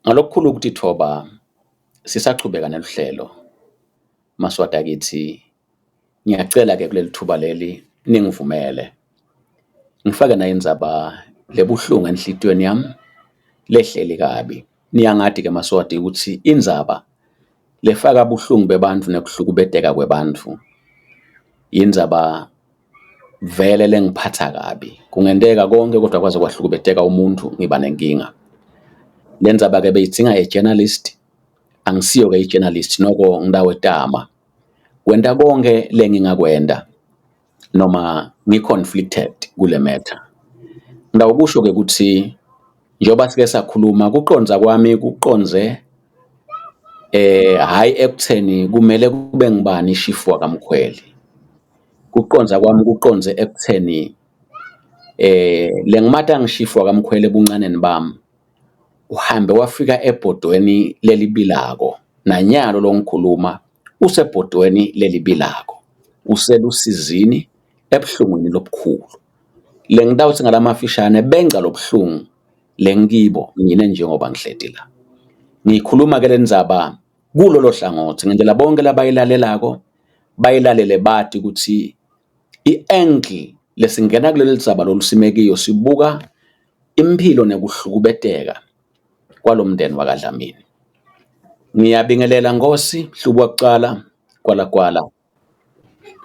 Ngalokukhulu ukuthi Thoba sisachubeka neluhlelo Maswati akithi ngiyacela ke kuleli thuba leli ningivumele ngifake nayo indzaba lebuhlungu enhlitiyweni yami lehleli kabi niyangathi ke Maswati ukuthi indzaba lefaka buhlungu bebantfu nekuhlukubeteka kwebantfu indzaba vele lengiphatha kabi kungenteka konke kodwa kwaze kwahlukubeteka umuntu ngiba nenkinga lendzaba ke beyidzinga journalist angisiyo ke journalist noko ngidawe tama kwenta konke lengingakwenda noma ngiconflicted kule matter ngidawukusho ke ukuthi njoba sike sakhuluma kuqonza kwami kuqonze hayi ekutheni kumele kube ngibani ishifwa kaMkhweli kuqonza kwami kuqonze ekutheni lengimata ngishifwa kaMkhweli ebuncaneni bami uhambe wafika ebhodweni lelibilako nanyalo longikhuluma usebhodweni lelibilako uselusizini ebuhlungwini lobukhulu lengidawuthi ngalamafishane benza lobuhlungu lengibo ngine njengoba ngihleti la ngikhuluma ke lendzaba kulo lohlangothi ngendlela bonke labayilalelako bayilalele bathi ukuthi iangle lesingena kuleli dzaba lolusimekiyo sibuka impilo nekuhlukubeteka kwalomndeni wakaDlamini ngiyabingelela Nkosi hlubu wakuqala kwala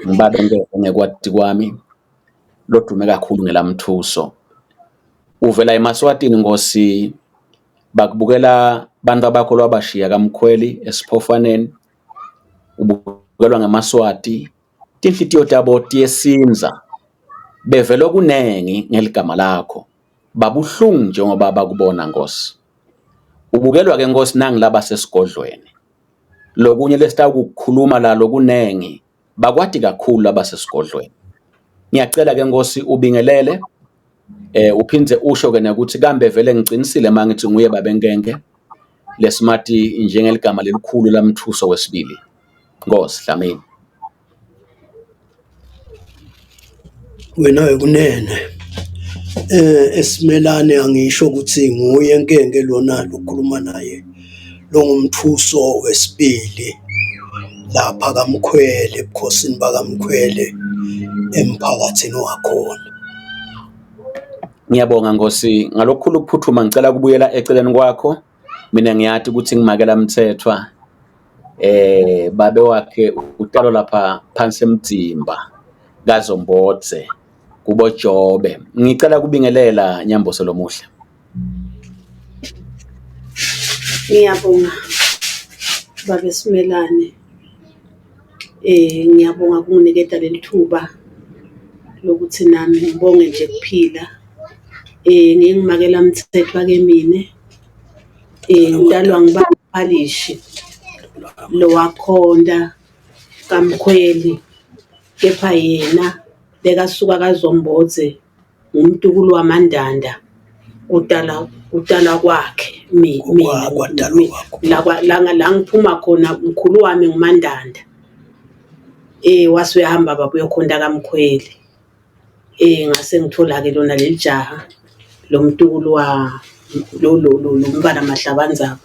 ngibabe ngekwati kwami lodume kakhulu ngelamthuso uvela eMaswatini Nkosi bakubukela bantu abakho lwabashiya kaMkhweli esiphofaneni ubukelwa ngeMaswati tinhlitiyo tabo tiyesinza bevele kunengi ngeligama lakho babuhlungu njengoba bakubona Nkosi ubukelwa ke Nkosi nangilaba sesigodlweni lokunye lesitakukhuluma la lokunengi bakwati kakhulu abasesigodlweni ngiyacela ke Nkosi ubingelele uphindze usho ke ukuthi kambe vele ngicinisile mangithi nguye babenkenke lesimathi njengeligama lelikhulu lamthuso wesibili Nkosi Dlamini wena kunene esimelane angisho ukuthi nguye enkenge lona lokukhuluma naye lo ngumthuso wesibili lapha kaMkhweli ebukhosini bakaMkhweli emphakathini wakhona. Ngiyabonga Nkosi ngalokukhulu ukuphuthuma ngicela kubuyela eceleni kwakho mina ngiyathi ukuthi ngimakela Mthethwa babe wakhe utalo lapha phansi emdzimba kaZombodze kubo Jobe ngicela kubingelela Nyamboso lomuhle. Ngiyabonga babe Simelane ngiyabonga kunginikeza lelithuba lokuthi nami ngibonge nje kuphila ngingimakela Mthethwa ke mina ngidalwa ngibalishi lo wakhonda kaMkhweli kepha yena bekasuka kaZombodze ngumntukulu wamandanda udala kwakhe mina la ngiphuma khona mkhulu wami ngumandanda wase uyahamba baba uyokhonda kaMkhweli ngase ngithola ke lona lelijaha lo mntukulu wa lo mbala Mahlabandzaba.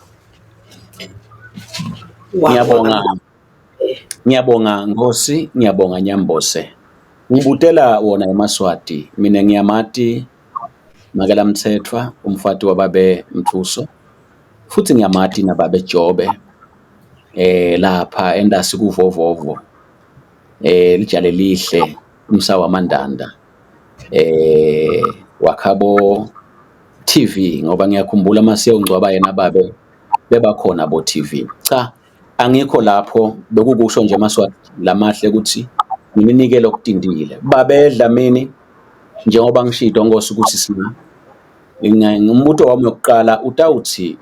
Ngiyabonga Nkosi ngiyabonga Nyambose ngibutela wona eMaswati mina ngiyamati makela Mthethwa umfati wababe Mthuso futhi ngiyamati nababe Jobe lapha endasi kuvovovo lijale lihle umsa wamandanda wakhabo TV ngoba ngiyakhumbula masiye ungcwaba yena babe bebakhona bo TV cha angikho lapho bekukusho nje Maswati lamahle ukuthi ngiminikele okutindile babe Dlamini njengoba ngishito Nkosi ukuthi ngumbuto wami yokuqala utawuthi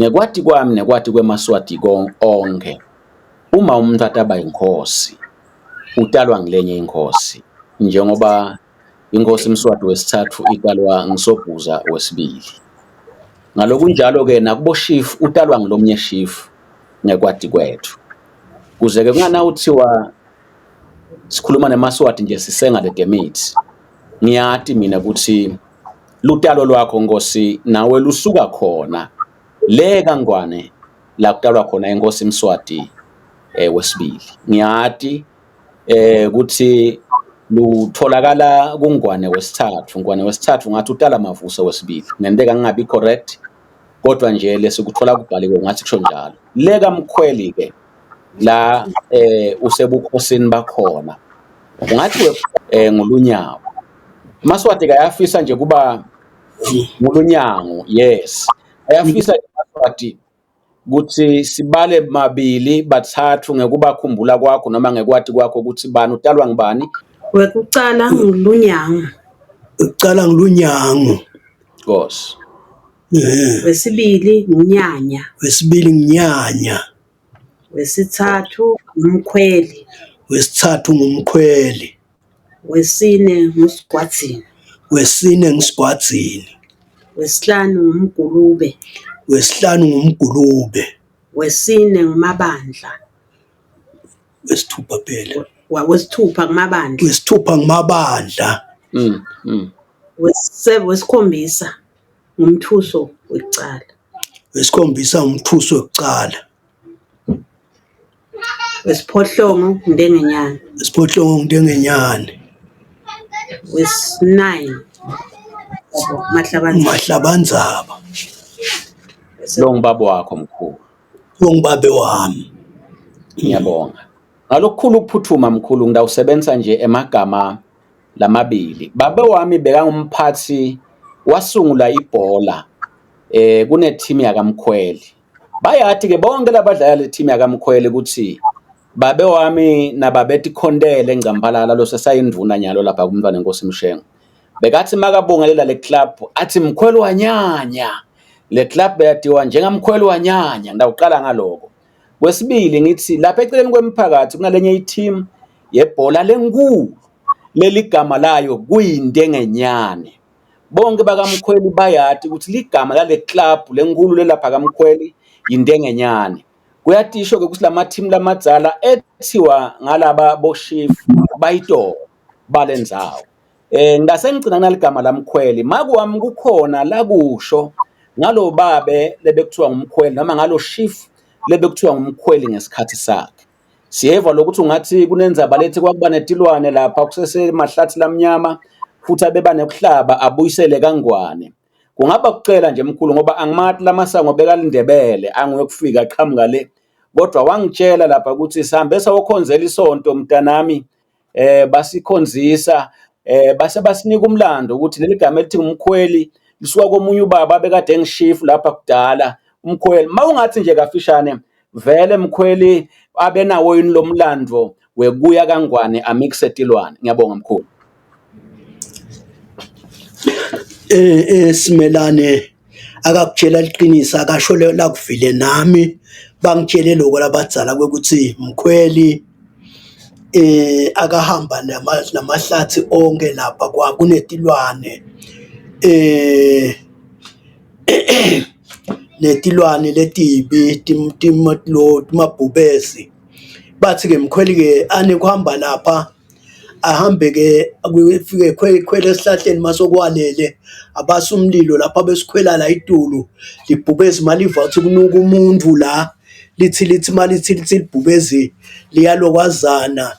ngekwati kwami nekwati kweMaswati onke uma umuntu ataba inkosi utalwa ngilenye inkosi njengoba inkosi Mswati wesithathu iqalwa ngiSobhuza wesibili ngalokunjalo ke nakubo chief utalwa ngilomnye chief ngekwati kwethu kuze ke kungana uthiwa sikhuluma neMaswati nje sisenga le demithi ngiyathi mina ukuthi lutalo lwakho Nkosi nawe lusuka khona le kaNgwane la kutalwa khona inkosi Mswati wesibili. Ngiyati ukuthi lutholakala kuNgwane wesithathu. Ngwane wesithathu ngathi uTala Mavuso wesibili. Ngenteka ngingabi correct, kodwa nje lesikuthola kubhaliwe ngathi kusho njalo. Le kaMkhweli ke la usebukhosini bakhona. Ungathi nguluNyawo. uMaswati kayafisa nje kuba nguluNyango, yes. Ayafisa uMaswati ukuthi sibale mabili bathathu ngekubakhumbula kwakho noma ngekwati kwakho ukuthi bani utalwa ngibani. Wekucala nguluNyango. Uqala nguluNyango. Nkosi. Wesibili nguNyanya. Wesibili nguNyanya. Wesithathu ngumkhweli. Wesithathu ngumkhweli. Wesine nguSigwadzini. Wesine nguSigwadzini. Wesihlanu ngumgulube. Wesihlanu ngumgulube. Wesine ngumabandla. Wesithupha phela. Wesithupha ngumabandla. Wesithupha ngumabandla. Wesikhombisa ngumthuso wekucala. Wesikhombisa ngumthuso wekucala. Wesiphohlongo nguNdengenyane. Wesiphohlongo nguNdengenyane. Wesi-9 Mahlabandzaba. Lo ngibaba wakho mkhulu. Lo ngibabe wami. Ngiyabonga. Ngalokukhulu ukuphuthuma mkhulu ngidawusebenza nje emagama lamabili. Baba wami bekangumphathi wasungula ibhola kune team yakaMkhweli. Bayathi ke bonke labadlala le team yakaMkhweli ukuthi babe wami nababethi Khondele Ngcambalala lo sesayindvuna nyalo lapha kuMntwana Nkosi Mshengo. Bekathi makabongelela le club athi Mkhweli wanyanya. Le club beyadiwa njengaMkhweli wanyanya. Ndawuqala ngaloko. Kwesibili ngithi lapha eceleni kwemphakathi kunalenye i-team yebhola lenkulu. Leli gama layo kuyindengenyane. Bonke bakaMkhweli bayathi ukuthi ligama lale club lenkulu lelapha kaMkhweli yindengenyane. Kuyatisho ke ukuthi lama team lamadzala ethiwa ngalaba boshifu bayito balendzawo. Ngase ngicina naligama laMkhweli makuwami kukhona la kusho ngalo babe lebekuthiwa ngumkhweli noma ngalo shifu lebekuthiwa ngumkhweli ngesikhathi sakhe. Siyeva lokuthi ungathi kunenzaba lethi kwakuba netilwane lapha kusese mahlathi lamnyama futhi abeba nekuhlaba abuyisele kaNgwane. Kungaba kucela nje mkhulu ngoba angimathi lamasango bekalindebele angiyokufika qhamuka le. Kodwa wangitshela lapha ukuthi sihambe sawokhonzela isonto mntanami basikhonzisa base basinika umlando ukuthi leli gama elithi ngumkhweli lisuka komunye ubaba bekade engishifu lapha kudala umkhweli. Mawungathi nje kafishane vele Mkhweli abenawo yini lo mlando wekuya kaNgwane amikse tilwane. Ngiyabonga mkhulu. Simelane akakutshela liqinisa akasho la kuvile nami bangitshele lokho labadzala kwekuthi Mkhweli akahamba namahlathi onke lapha kwakunetilwane netilwane letibi timabhubesi. Bathi ke Mkhweli ke anekuhamba lapha ahambe ke kufike khwele esihlahleni masokwalele abasa umlilo lapha besikhwela la itulu libhubezi maliva ukuthi kunuka umuntu la lithi malithi libhubezi liyalokwazana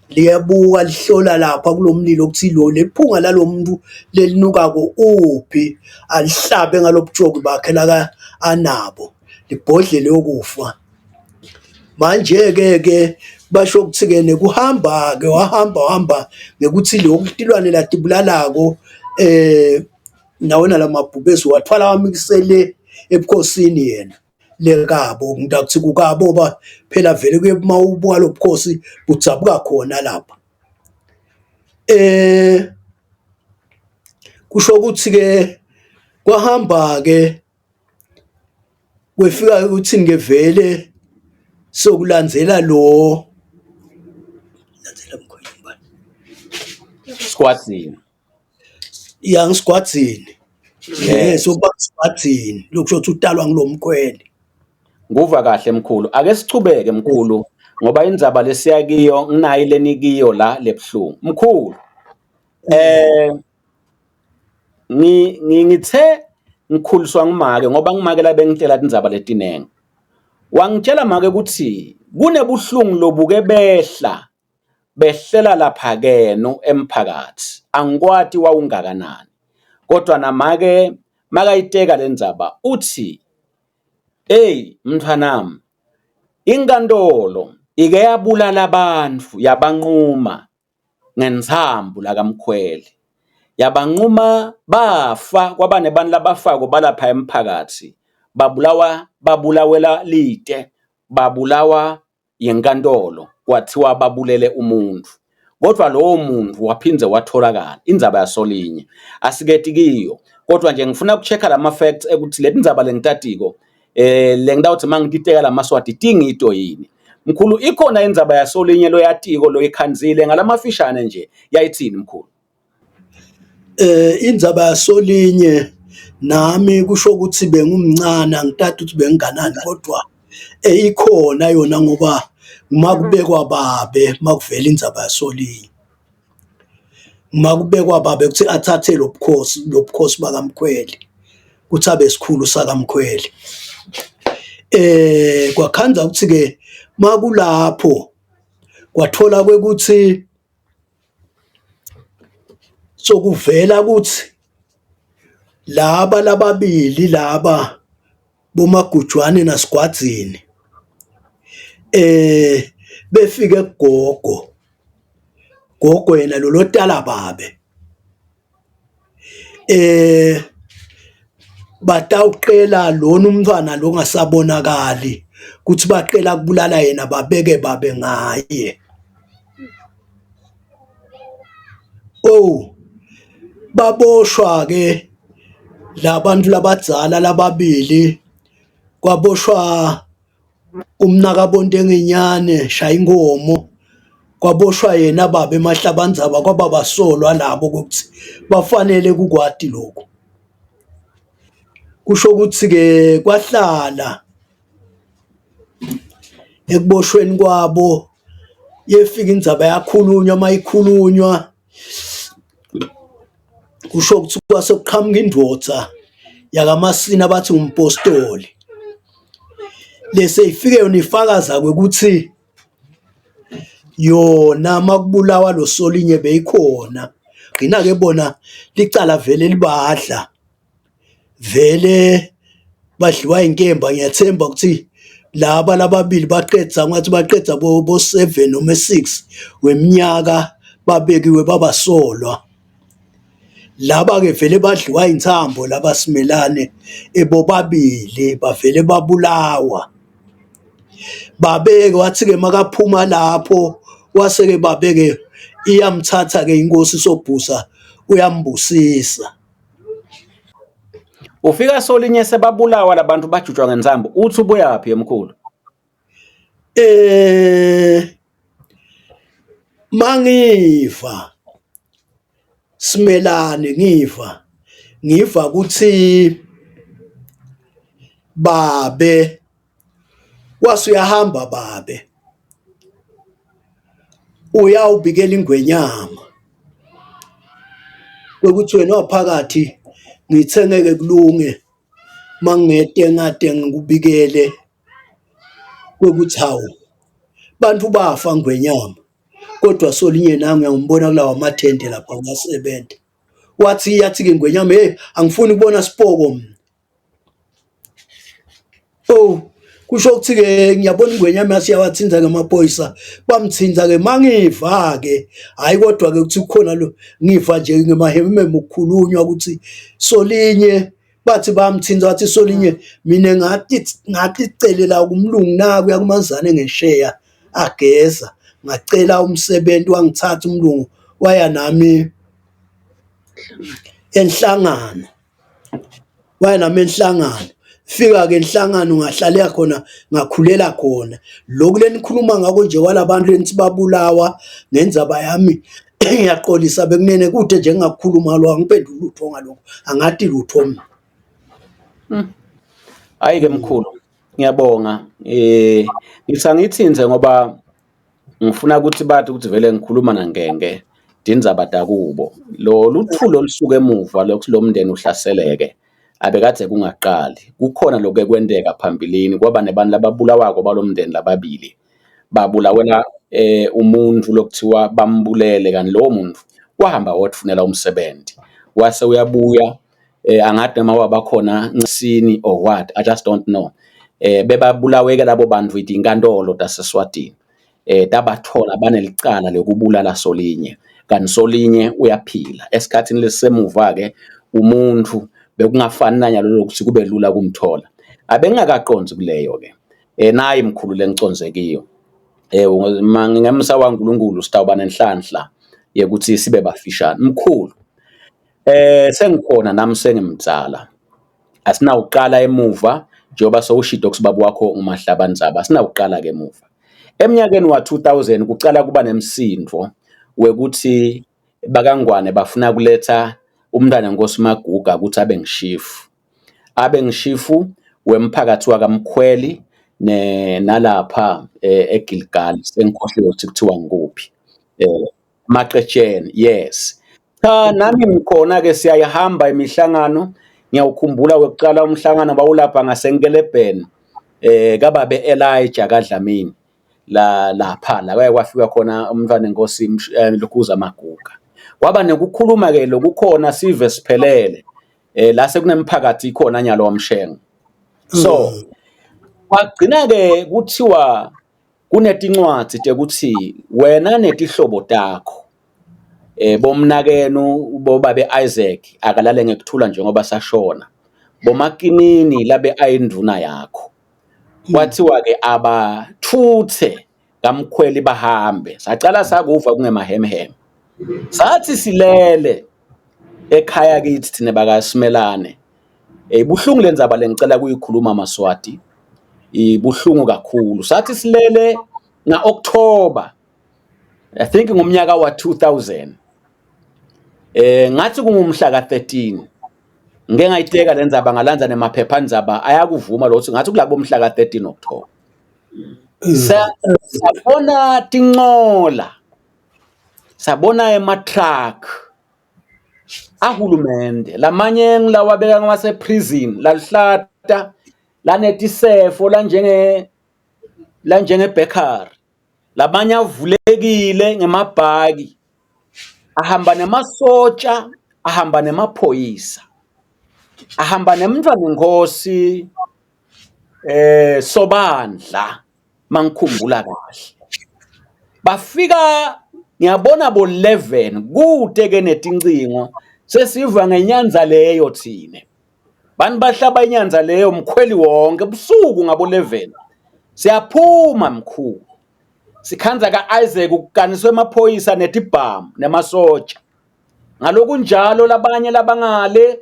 liyabuka lihlola lapha kulomlilo ukuthi lo lephunga lalomuntu lelinukako uphi alihlabe ngalobujoki bakhe la anabo libhodle lokufa. Manje ke basho ukuthi ke nekuhamba ke wahamba ngekuthi lokutilwane latibulalako nawona lamabhubesi wathwala wamikisele ebukhosini yena lekabo ngidakuthi kukabo ba phela vele kuye mawubuka lobukhosi butsabuka khona lapha. Kusho ukuthi ke kwahamba ke kwefika ukuthi ngevele sokulandzela lo landzela Mkhweli mbani Sigwadzini. Sigwadzini. Sokuba Sigwadzini lokusho ukuthi utalwa ngilomkhweli. Nguva kahle mkhulu. Ake sichubeke mkhulu ngoba indzaba lesiyakiyo nginayo lenikiyo la lebhlungu. Mkhulu ngithe ngikhuliswa ngumake ngoba ngumake la bengitshela indzaba letinenge. Wangitshela make ukuthi kunebuhlungu lobuke behlela lapha keno emphakathi. Angikwati wawungakanani. Kodwa namake makayiteka lendzaba uthi, "Hey mntwanami, inkantolo ike yabulala abantu yabanquma ngentsambu lakamkhweli. Yabanquma bafa kwaba nebantu labafako balapha emphakathi. Babulawela lite, babulawa yenkantolo, kwathiwa babulele umuntu. Kodwa lowo muntu waphindze watholakala, indzaba yasolinye. Asiketi kiyo, kodwa nje ngifuna ukuchecka lama facts ukuthi leti ndzaba lengitatiko lengitawuthi mangititeka lamaswati tingito yini. Mkhulu, ikhona indzaba yasolinye lo yatiko lo ikhanzile ngalamafishane nje yayithini mkhulu?" Indzaba yasolinye nami kusho ukuthi bengumncane angitati ukuthi benginganani kodwa ikhona yona ngoba makubekwa babe makuvela indzaba yasolinye. Makubekwa babe kuthi athathe lobukhosi bakamkhweli kuthi abe sikhulu sakamkhweli. Kwakhanza ukuthi ke makulapho kwathola kwekuthi sokuvela ukuthi laba lababili laba boMagujwane naSigwadzini befike kugogo yena lo tala babe batawuqela lona umntwana lo ngasabonakali kuthi baqela kubulala yena babeke babe ngaye. Baboshwa ke labantu labadzala lababili, kwaboshwa umnaka Bontengenyane Shayinkomo, kwaboshwa yena baba eMahlabandzaba kwaba basolwa labo ukuthi bafanele kukwati lokho. Kusho ukuthi ke kwahlala ekuboshweni kwabo yefika indzaba yakhulunywa mayikhulunywa kusho ukuthi kwase kuqhamuka indvodza yakaMasina bathi umpostoli lese ifike yona ifakaza ukuthi yona makubulawa lo Solinye beyikhona. Ngina ke bona licala vele libadla vele badliwa inkemba. Ngiyathemba ukuthi laba lababili baqedza ngathi baqedza bo 7 noma 6 weminyaka babekiwe babasolwa. Laba ke vele badliwa intsambo labasimelane ebobabili bavele babulawa. Babeke wathi ke makaphuma lapho waseke babeke iyamthatha ke inkosi Sobhuza uyambusisa. Ufika Solinye sebabulawa labantu bajutshwa ngentsambo, uthi ubuyaphi emkhulu? Mangiva Simelane ngiva ukuthi babe wasuyahamba babe uyawubikela ingwenyama ukuthi wena waphakathi ngithengeke kulunge mangete ngikubikele ukuthi hawu bantu bafa ngwenyama. Kodwa Solinye nami ngimbona kulawa amathende lapha ngasebenza. Yathi ke ngwenyama, angifuni ukubona sipoko mina. Kusho ukuthi ke ngiyabona ingwenyama yasiyawathinza ngamaphoyisa bamthinza ke mangiva ke hayi kodwa ke ukuthi kukhona lo ngiva nje ngemahememe ukukhulunywa ukuthi Solinye bathi bamthinza wathi Solinye mina ngathi celela kumlungu naku yakumanzane ngesheya ageza ngacela umsebenzi wangithatha umlungu waya nami enhlangano. Fika ke enhlangano ngahlala khona ngakhulela khona. Lokhu lenikhuluma ngako nje walabantu lenithi babulawa ngendzaba yami ngiyaqolisa bekunene kude nje ngingakhuluma lo angiphendula lutho ngalokho angathi lutho mina. Hayi ke mkhulu, ngiyabonga. Ngisangithinze ngoba ngifuna ukuthi bathi ukuthi vele ngikhuluma nangenge dindzaba dakubo. Lo luthulo olusuka emuva lokuthi lo mndeni uhlaseleke abekade kungaqali. Kukhona lokho ekwenteka phambilini, kwaba nebantu lababulawako balomndeni lababili. Babulawela umuntu lokuthiwa bambulele, kanti lowo muntu wahamba wayofunela umsebenzi. Wase uyabuya angathi noma wabakhona ncini or what, I just don't know. Bebabulawe-ke labo bantu with inkantolo taseSwatini. Tabathola banelicala lokubulala Solinye, kanti Solinye uyaphila. Esikhathini lesemuva-ke umuntu bekungafani nanyalo lokuthi kube lula kumthola. Abengakaqonzi kuleyo-ke. Nayi mkhulu lengiconzekiyo. Ngemsa waNkulunkulu sitawuba nenhlanhla yekuthi sibe bafishane. Mkhulu, sengikhona nami sengimdzala. Asinawuqala emuva njengoba sowushilo kusibaba wakho uMahlabandzaba. Asinawuqala-ke emuva. Eminyakeni wa-2000 kucala kuba nemsindo wekuthi bakaNgwane bafuna kuletha umntwana Nkosi Maguga ukuthi abe ngishifu. Abe ngishifu wemphakathi wakaMkhweli nalapha eGilgal, sengikhohliwe ukuthi kuthiwa ngikuphi. Maqetsheni, yes. Cha, nami ngikhona-ke siyayihamba imihlangano. Ngiyawukhumbula wekuqala umhlangano bawulapha ngasenkelebheni kababe Elijah kaDlamini lapha la kwafika khona umntwana Nkosi Lukuza Maguga. Kwaba nekukhuluma-ke lokukhona sive siphelele la sekunemphakathi ikhona nyalo wamshengo. So kwagcina-ke kuthiwa kunetincwadi tekuthi wena netihlobo takho bomnakenu bobabe Isaac akalale ngekuthula njengoba sashona, boMakinini labe ayinduna yakho. Kwathiwa-ke abathuthe kaMkhweli bahambe. Sacala sakuva kungemahemhem. Sathi silele ekhaya kithi thina bakaSimelane. Ibuhlungu lenzaba lengicela kuyikhuluma Maswati. Ibuhlungu kakhulu. Sathi silele nga-October, I think ngomnyaka wa-2000. Ngathi kungumhla ka-13. Ngeke ngayiteka lenzaba ngalanza nemaphephandaba ayakuvuma lokho ngathi kulabo mhla ka-13 October. Sabona tinqola. Sabona ema-truck ahulumende. Lamanye ngilawabeka ngwase prison, lalihlata lanetisefo lanjenge bakery. Lamanye avulekile ngemabhaki. Ahamba nemasotsha, ahamba nemaphoyisa. Ahamba nemntwana Nkosi Sobandla mangikhumbula kahle. Bafika ngiyabona bo 11 kude-ke netincingo sesiva ngenyanza leyo thine. Bantu bahlaba inyanza leyo Mkhweli wonke busuku ngabo 11. Siyaphuma mkhulu. Sikhanza ka-Isaac ukukaniswe emaphoyisa netibhamu nemasotsha. Ngaloku njalo labanye labangale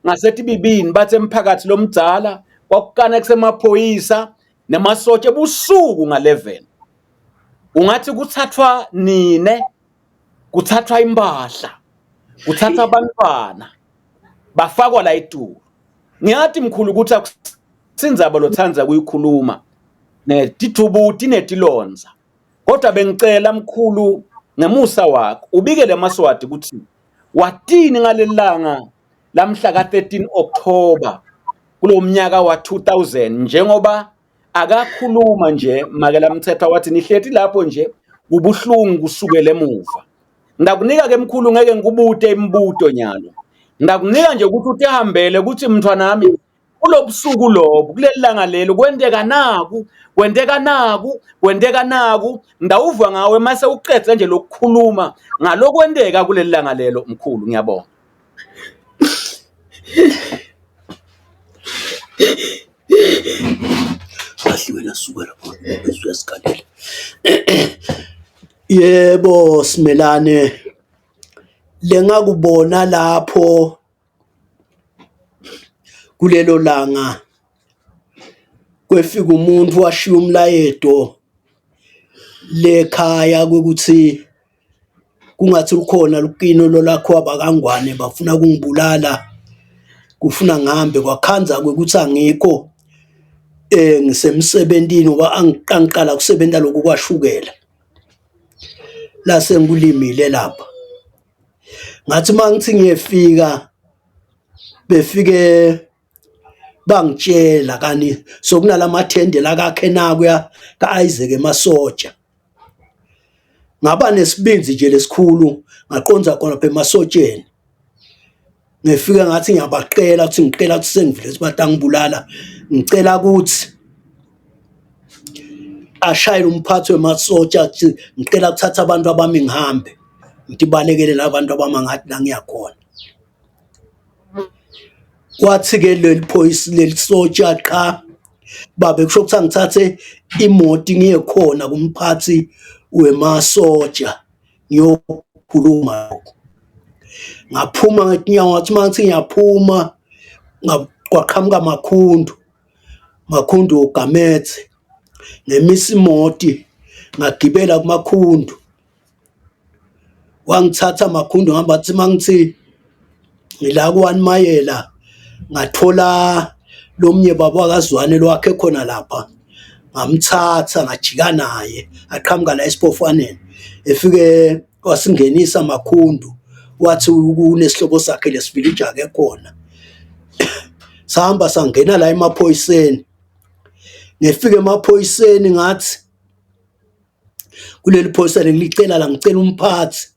ngasetibibini bathe emphakathi lomdzala kwakukana kusemaphoyisa nemasotsha ebusuku nga-11. Ungathi kuthathwa nine, kuthathwa impahla, kuthathwa abantwana, bafakwa la eTulu. Ngiyathi mkhulu ukuthi akusinzaba lothanza kuyikhuluma netithubuti netilonza. Kodwa bengicela mkhulu ngemusa wakho ubikele Maswati ukuthi watini ngalelanga lamhla ka-13 October kulo mnyaka wa-2000 njengoba akakhuluma nje makela mthetho wathi nihleti lapho nje kubuhlungu kusukela emuva. Ndakunika-ke mkhulu ngeke ngikubute imibuto nyalo. Ndakunika nje ukuthi utihambele ukuthi mntwana nami kulobusuku lobo kulelanga lelo kwenteka naku, kwenteka naku, kwenteka naku. Ndawuva ngawe mase uqedwe nje lokukhuluma ngalokwenteka kulelanga lelo mkhulu. Ngiyabonga. Ahliwe lasuka lapho esikalele. Yebo Simelane, lengakubona lapho kulelo langa kwefika umuntu washiya umlayeto lekhaya ukuthi kungathi ukhona lukino lolakho abakaNgwane bafuna kungibulala, kufuna ngihambe kwakhanza ukuthi angikho ngisemsebentini ngoba angiqala kusebenta lokhu kwashukela la sengulimile lapha. Ngathi mangithi ngiyefika befike bangitshela kani sokunalamathende lakakhe nakuya ka-Isaac emasotsha. Ngaba nesibinzi nje lesikhulu ngaqonza khona phe emasotsheni. Ngifike ngathi ngiyabaqela ukuthi ngicela ukuthi sengivile ukuthi batangibulala. Ngicela ukuthi ashayele umphathi wemasotsha ukuthi ngicela ukuthatha abantu abami ngihambe. Ngithi balekele labantu abama ngathi la ngiyakhona. Kwathi-ke leli phoyisa leli sotsha qha babe kusho ukuthi angithathe imoti ngiye khona kumphathi wemasotsha ngiyokhuluma. Ngaphuma ngetinyawo ngathi mangithi ngiyaphuma kwaqhamuka Makhundu uGamethe ngemisa imoti ngagibela kuMakhundu. Wangithatha Makhundu ngihamba athi mangithi ngila ku-1 Mayela ngathola lomnye baba wakaZwane lwakhe khona lapha, ngamthatha ngajika naye aqhamuka la eSiphofaneni. Efike wasingenisa Makhundu wathi kunesihlobo sakhe lesivillage ake khona. Sahamba sangena la emaphoyiseni. Ngifike emaphoyiseni ngathi kuleli phoyisa licela la ngicela umphathi.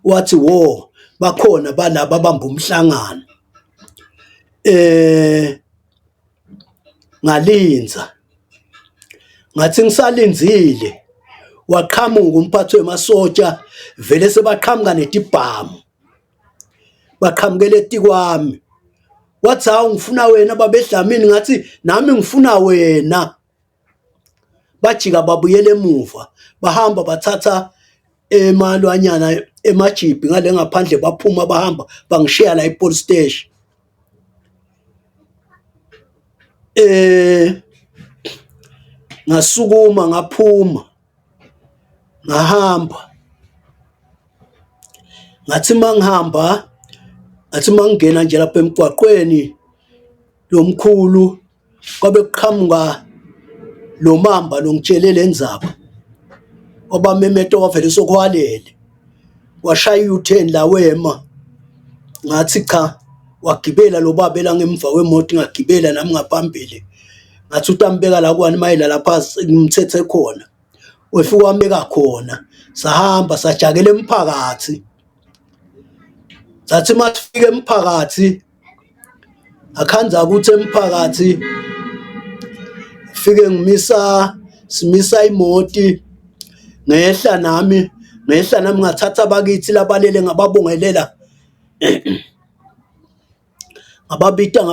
Wathi wo bakhona balaba abamba umhlangano. Ngalinza ngathi ngisalinzile waqhamuka umphathi wemasotsha vele sebaqhamuka netibhamu baqhamukele etikwami. Wathi hawu ngifuna wena babedlamini, ngathi nami ngifuna wena. Bajika babuyela emuva bahamba bathatha emalwanyana emajipi ngale ngaphandle baphuma bahamba bangishiya la epolice station. Ngasukuma ngaphuma ngahamba ngathi mangihamba ngathi mangena nje lapha emgwaqweni lomkhulu kwabe kuqhamuka lo mamba longitshelele endzaba obamemeto wavele sokwalele washaya u-turn la wema. Ngathi cha, wagibela lo baba la ngemva kwemoto ngagibela nami ngaphambili. Ngathi utambeka la ku-1 Mayela lapha ngimthethe khona. Wefika wambeka khona sahamba sajakela emphakathi. Sathi masifika emphakathi akhanza ukuthi emphakathi fike simisa imoti ngehla nami ngathatha abakithi labalele ngababongelela ngababita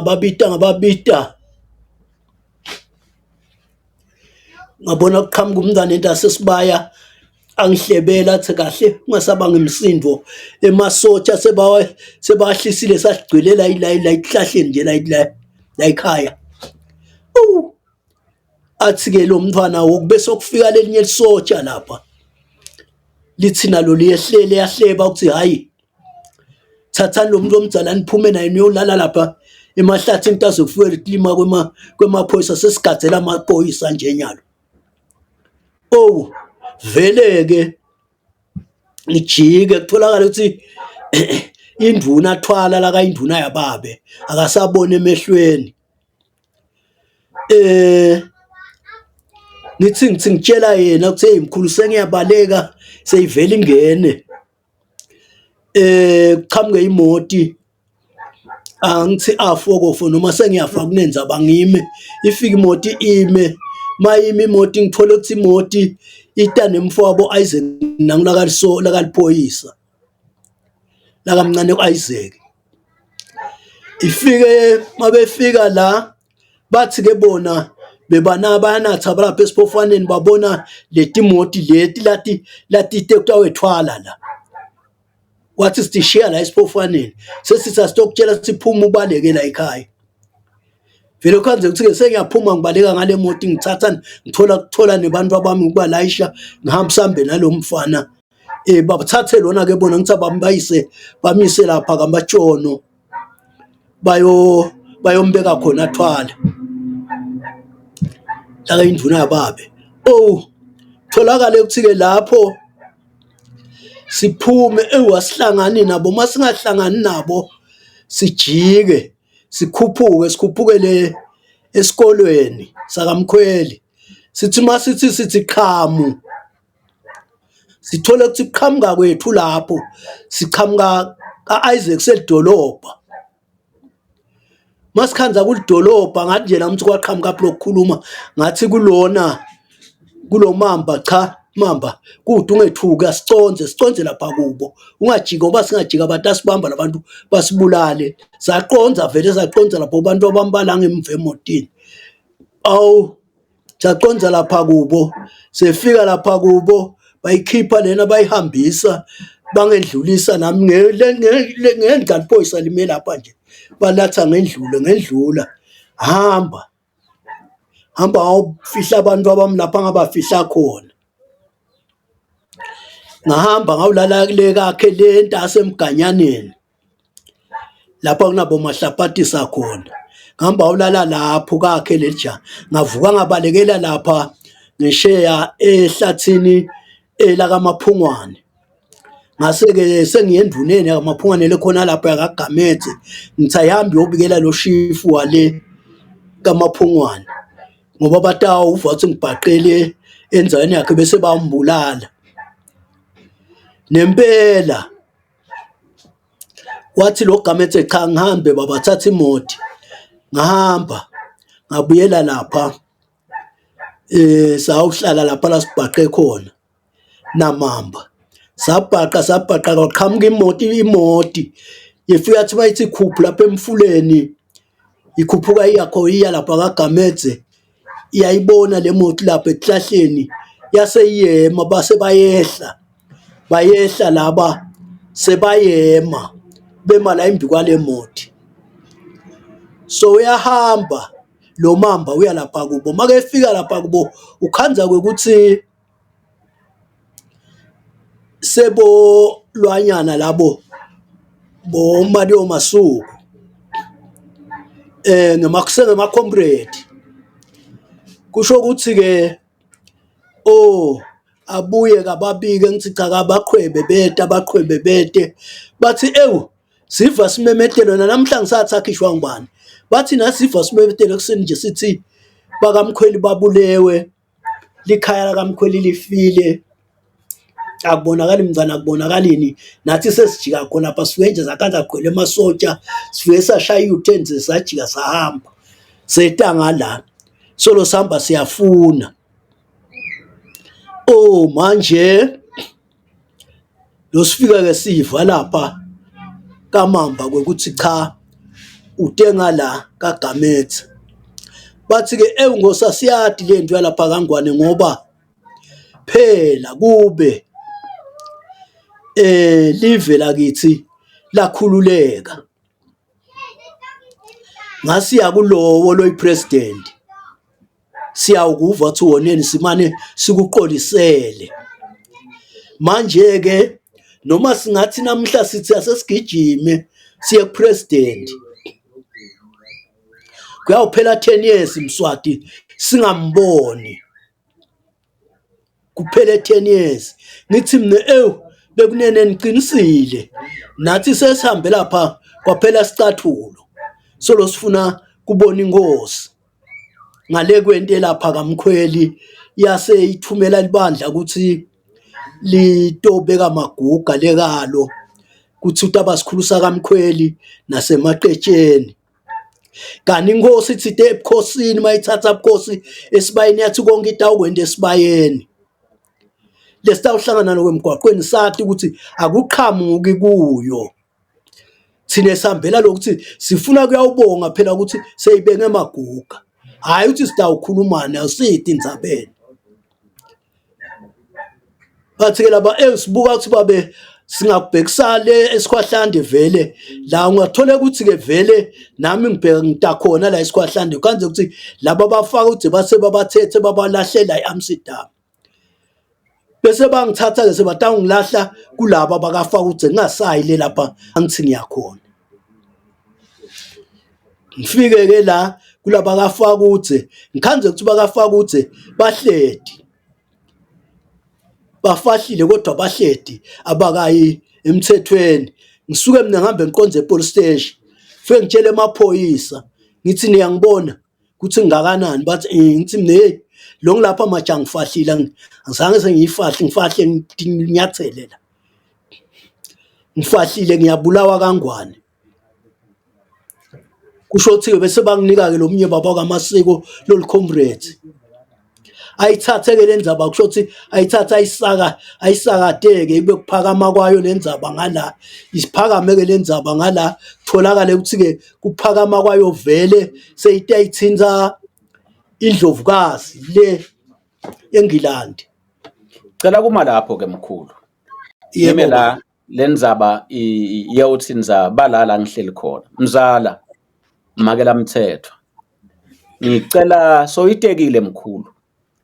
ngabona kuqhamuka umntwana entasesibaya angihlebela athi kahle ungasaba ngimsindo emasotsha sebahlisile sasigcilela la ihlahleni nje la ekhaya. Athi-ke lo mntwana wokube sokufika lelinye lisotsha lapha lithi nalo liyehlele yahleba ukuthi hayi thathani lo muntu omdala niphume naye niyolala lapha emahlathini taze kufike liklima kwemaphoyisa sesigadzela amaphoyisa nje nyalo. Vele-ke ngijike kutholakala ukuthi induna athwala la kayinduna yababe akasabona emehlweni. Nithi ngitshela yena ukuthi hey mkhulu sengiyabaleka seyivela ingene. Kuqhamuke imoti angithi afokofo noma sengiyafa kunenza bangime. Ifika imoti ime mayime imoti ngithole ukuthi imoti ita nemfowabo Isaac lakaliphoyisa lakamncane u-Isaac. Ifike mabefika la bathi-ke bona bayanatha lapha eSiphofaneni babona leti moti lati kuthiwa wethwala la. Wathi sithishiya la eSiphofaneni sesithi asitokutshela siphuma ubaleke la ekhaya. Vele khanze ukuthi-ke sengiyaphuma ngibaleka ngale moti ngithola nebantu abami ukubalayisha ngihamba sambe nalo mfana. Bathathe lona-ke bona ngithi bamise lapha kaMatshono bayombeka khona athwala la induna yababe. Tholakale ukuthi-ke lapho siphume asihlangani nabo, masingahlangani nabo sijike sikhuphukele esikolweni sakamkhweli sithi sithi qhamu, sithole ukuthi kuqhamuka kwethu lapho siqhamuka ka-Isaac selidolobha. Masikhanza kulidolobha ngathi nje nami ukuthi kwaqhamuka apho lokukhuluma ngathi kulo mamba, cha mamba kude ungethuki siconze lapha kubo, ungajiki ngoba singajika abantu asibamba labantu basibulale. Saqonza vele saqonza lapho abantu abambala ngemva emotini. Awu saqonza lapha kubo, sefika lapha kubo bayikhipha lena bayihambisa bangendlulisa nami ngegun phoyisa lime lapha nje balatha ngendlula hamba awufihla abantu abamlapha ngabafihla khona. Ngahamba ngawulala kule kakhe le ntasi emganyaneni lapha kunabo mahlapatisa khona, ngihamba awulala lapho kakhe lelija. Ngavuka ngabalekela lapha ngisheya ehlathini elakamaphungwane, ngase-ke sengiyenduneni yamaphungwane lekhona lapho yakaGamethe, ngithi ayihambe uyobikela lo shifu wale kamaphungwane ngoba bathi uva ukuthi ngibhaqele enzaweni yakhe bese bambulala. Nempela wathi lo Gamethe cha ngihambe babathatha imoti, ngahamba ngabuyela lapha sawuhlala lapha la sibhaqe khona namamba. Sabhaqa kwaqhamuka imoti ifika yathi bayithi ikhuphu lapha emfuleni, ikhuphuka iya lapha kaGamethe, iyayibona le moti lapha ehlahleni yaseyema base bayehla laba sebayema bema la imbi kwale moti. So uyahamba lo mamba uya lapha kubo, make efika lapha kubo ukhanza kwekuthi sebo lwanyana labo Mario Masuku ngema-comrade, kusho ukuthi ke abuye kababike ngithi cha kabaqhwebe bete bathi ewu siva simemetelo namhla ngisathakishwa ngubani, bathi nasiva simemetelo kuseni nje sithi bakamkhweli babulewe, likhaya lakamkhweli lifile, akubonakali mngane akubonakalini. Nathi sesijika khona lapha sifike nje zakhanza kugcwele emasotsha, sifike sashaya u-10 sajika sahamba setanga la solo sihamba siyafuna. Manje lo sifika ke siva lapha kamamba kwekuthi cha utenga la kaGamethe, bathi ke ngosasiyadi le nto yalapha kaNgwane ngoba phela kube live lakithi lakhululeka. Ngasiya kulowo loyipresident siyawukuva ukuthi woneni simane sikuqolisele. Manje ke noma singathi namhla sithi asesigijime siye kupresident, kuyawuphela 10 years Mswati singamboni, kuphele 10 years. Ngithi mina bekunene niqinisile, nathi sesihambe lapha kwaphela sicathulo solo sifuna kubona inkosi ngale kwento lapha kaMkhweli yase ithumela libandla ukuthi litobeka maguga lekalo kuthi utabasikhulusa kaMkhweli nasemaqetsheni. Kanti inkosi ithi ebukhosini mayithatha ubukhosi esibayeni yathi konke itawukwenda esibayeni. Lesitawuhlangana nokwemgwaqweni sathi ukuthi akuqhamuki kuyo. Thina sihambela lokuthi sifuna kuyawubonga phela ukuthi seyibenge emaguga, hayi ukuthi sitawukhulumana awusithi indzabeni. Bathi ke laba sibuka ukuthi babe singabhekisale esikhwahlande vele la ungathola ukuthi ke vele nami ngibheka ngitakhona la esikhwahlande kanze ukuthi laba bafaka ukuthi base babathethe babalahlela eAmsterdam, bese bangithatha ke sebatanga ngilahla kulaba bakafaka ukuthi ngingasayile lapha angithi ngiyakhona. Ngifike ke la kulaba bakafaka ukuthi ngikhanze ukuthi bakafaka ukuthi bahledi bafahlile kodwa bahledi abakayi emthethweni. Ngisuke mina ngihambe ngiqonze epolice station, fike ngitshele emaphoyisa ngithi niyangibona kuthi ngakanani bathi ngithi mne lo ngilapha manje angifahlile angizange sengiyifahle ngifahle nginyathele la ngifahlile ngiyabulawa kangwane kusho ukuthi bese banginika ke lomnye baba kamasiko lolu comrade ayithathe ke lenzaba kusho ukuthi ayithatha ayisakadeke ibe kuphakama kwayo lenzaba ngala isiphakame ke lenzaba ngala tholakale ukuthi ke kuphakama kwayo vele seyitayithinza indlovukazi le eNgilandi. Cela kuma lapho ke mkhulu. Yebo. Yime la lenzaba iyawuthinza balala ngihleli khona. Mzala makela mthetho. Ngicela soyitekile mkhulu.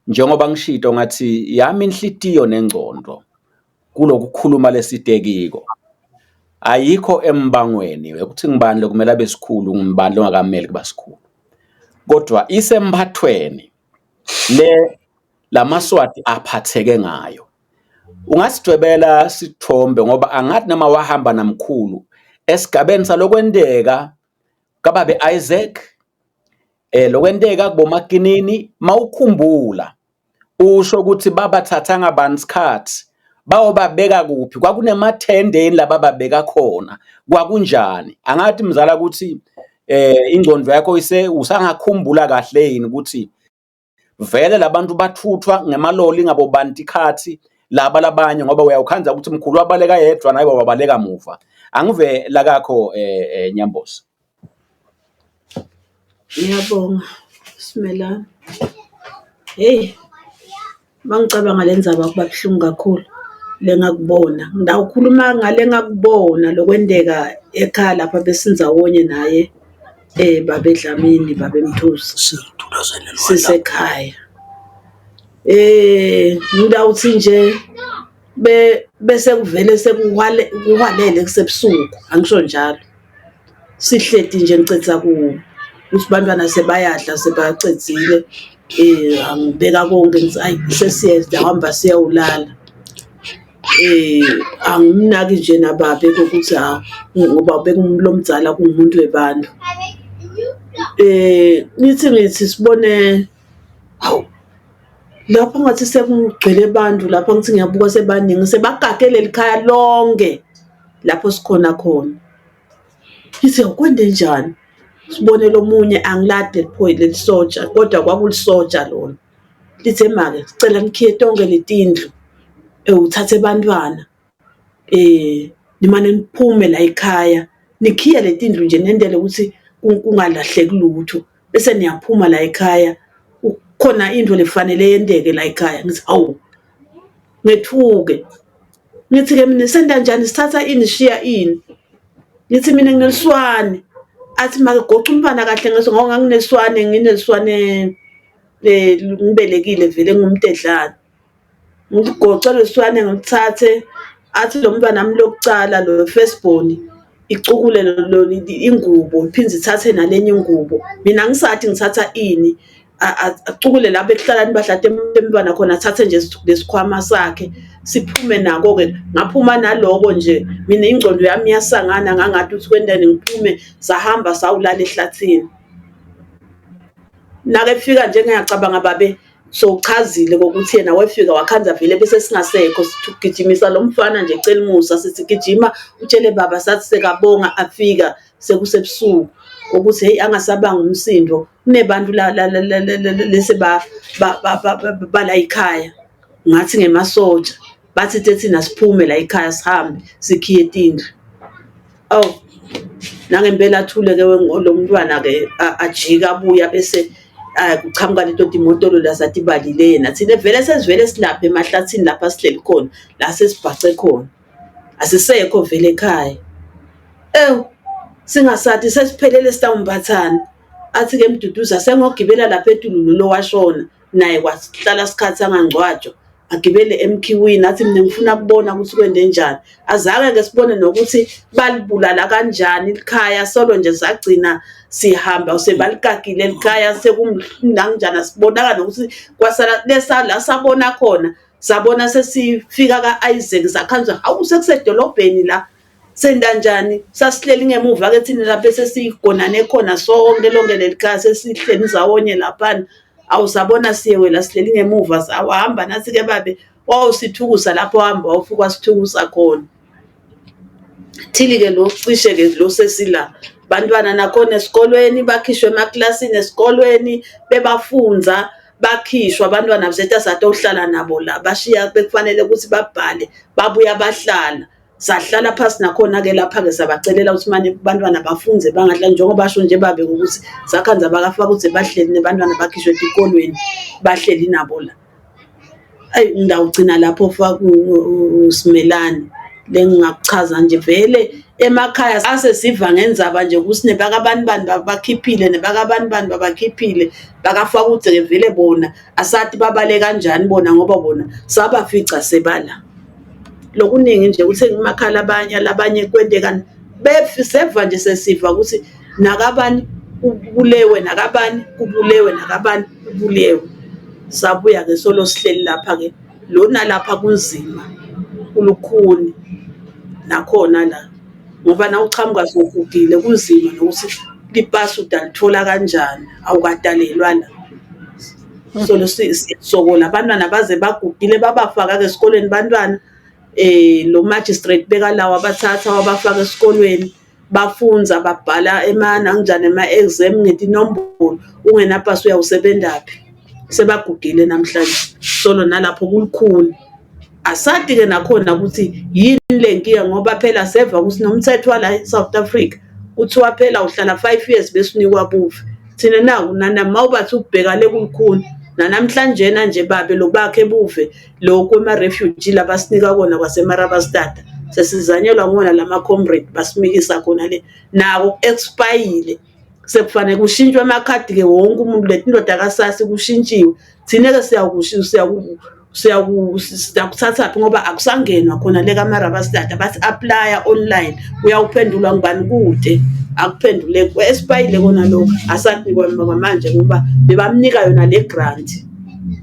Njengoba ngishito ngathi yami inhlitiyo nengcondo kulokukhuluma lesitekiko. Ayikho embangweni ukuthi ngibani lokumele abe sikhulu ngibani longakameli kuba sikhulu. Kodwa isemphathweni lamaswati aphatheke ngayo. Ungasidwebela sithombe ngoba angathi nama wahamba namkhulu esigabeni salokwendeka kababe Isaac lokwendeka kubomakinini mawukhumbula usho ukuthi babathatha ngabani sikhathi bayobabeka kuphi kwakunemathendeni labababeka khona kwakunjani angathi mzala ukuthi ingcondo yakho usangakhumbula kahle yini ukuthi vele labantu bathuthwa ngemaloli ngabo bantu ikhathi laba labanye ngoba uyawukhanza ukuthi mkhulu wabaleka yedwa naye wabaleka muva angive la kakho Nyambosi. Ngiyabonga Simelane. Hey, mangicabanga lenzaba kuba buhlungu kakhulu lengakubona. Ngidawukhuluma ngale ngakubona lokwendeka ekhaya lapha besinza wonye naye babedlamini babemthusi sisekhaya. Ngidawuthi nje bese kuvele sekuhwalele kusebusuku angisho njalo. Sihleti nje ngicetha ukuthi bantwana sebayadla sebacedzile angibeka konke ngithi ayi sesiyeza hamba siyawulala angimnaki nje nababe ukuthi ngoba bekumlomdzala kungumuntu webantu nithi sibone hawu lapho ngathi sekugcwele abantu lapho ngithi ngiyabuka sebaningi sebagagele likhaya lonke lapho sikhona khona ngithi ukwende njani sibone lomunye angilade liphoyile lisotsha kodwa kwakulisotsha lona lithe make sicela nikhiye tonke letindlu uthathe abantwana nimane niphume la ekhaya nikhiye letindlu nje nendele ukuthi kungalahleki lutho bese niyaphuma la ekhaya khona into lefanele yendeke la ekhaya ngithi awu ngethuke ngithi ke mina senda njani sithatha ini shiya ini ngithi mina ngineliswane athi make goca umfana kahle ngeso ngoba ngineswane ngineswane ngibelekile vele ngumtedlana ngigoca leswane ngithathe athi lo mntwana nami lokucala lo firstborn icukule lo ingubo iphindze ithathe nalenye ingubo mina ngisathi ngithatha ini acukule lapha ekuhlala nibahla temntwana khona athathe nje lesikhwama sakhe siphume nako ke ngaphuma naloko nje mina ingcondo yami yasangana ngangathi uthi kwendeni ngiphume sahamba sawulala ehlathini nake fika nje ngiyacabanga babe sochazile ukuthi yena wefika wakhanza vele bese singasekho sithugijimisa lo mfana nje ecela umusa sithi gijima utshele baba sathi sekabonga afika sekusebusuku ukuthi hey angasabanga umsindo kunebantu lese bala ekhaya ngathi ngemasotsha bathi thina siphume la ekhaya sihambe sikhiye tindlu nangempela athule ke lo mntwana ke ajika abuya bese kuchamuka lento imotolo la sathi balile yena thina vele sesivele silapha emahlathini lapha sihleli khona la sesibhace khona asisekho vele ekhaya singasathi sesiphelele sitawumbathana athi ke Mduduza sengogibela lapha etululu lo washona naye kwasihlala isikhathi angangcwatsho agibele emkhiwini athi mina ngifuna kubona ukuthi kwende njani azake ke sibone nokuthi balibulala kanjani ikhaya solo nje sagcina sihamba usebalikakile ekhaya sekumnangjana sibonaka nokuthi kwasala lesala sabona khona sabona sesifika kaIsaac sakhanza awu sekusedolobheni la sendanjani sasihleli ngemuva ke thina lapha sesigonane khona sonke lonke lelikhaya sesihleli zawonye laphana awusabona siyewela sihleli ngemuva awahamba nathi ke babe wawusithukusa lapho hamba wawufuka sithukusa khona thili-ke lo cishe-ke lo sesila bantwana nakhona esikolweni bakhishwe emaklasini esikolweni bebafunza bakhishwa abantwana besethu satohlala nabo la bashiya bekufanele ukuthi babhale babuya bahlala sahlala phasi nakhona-ke lapha-ke sabacelela ukuthi manje abantwana bafunze bangadlali njengoba basho nje babe ngokuthi sakhanza bakafaka ukuthi bahleli nebantwana bakhishwe esikolweni bahleli nabo la. Ayi ngidawugcina lapho faka uSimelane lengingakuchaza nje vele emakhaya asesiva ngenzaba nje ukuthi nebakabani bani babakhiphile nebakabani bani babakhiphile bakafaka ukuthi vele bona asathi babale kanjani bona ngoba bona sabafica sebala lokuningi nje ukuthi emakhaya labanye kwendekani befiseva nje sesiva ukuthi nakabani kubulewe nakabani kubulewe nakabani kubulewe. Sabuya-ke solo sihleli lapha-ke lona lapha kunzima kulukhuni nakhona la ngoba nawuchamuka sokugile kunzima nokuthi lipasi udalithola kanjani awukadalelwa la. Solo sisokola abantwana baze bagugile babafaka-ke esikolweni bantwana lo magistrate bekalawo abathatha wabafaka esikolweni bafunza babhala nanginjani ema-exam ngethi inombolo ungenapasi uyawusebendaphi sebagugile namhlanje solo nalapho kulukhuni asadi-ke nakhona ukuthi yini le nkinga ngoba phela seva ukuthi nomthetho wala eSouth Africa kuthiwa phela uhlala 5 years bese unikwa buve thina naku mawubathi ukubheka le kulukhuni nanamhlanje nje babe lokubakhe buve lokhu ema-refugee labasinika kona kwaseMarabastad sesizanyelwa ngona lama-comrade basimikisa khona le nako expayile sekufanele kushintshwe amakhadi-ke wonke umuntu letindoda kasasi kushintshiwe thina-ke siyakuthathaphi ngoba akusangenwa khona le kaMarabastad bathi apply online uyawuphendulwa ngubani kude akuphendule esipayile kona lokho asanikwa manje ngoba bebamnika yona le grant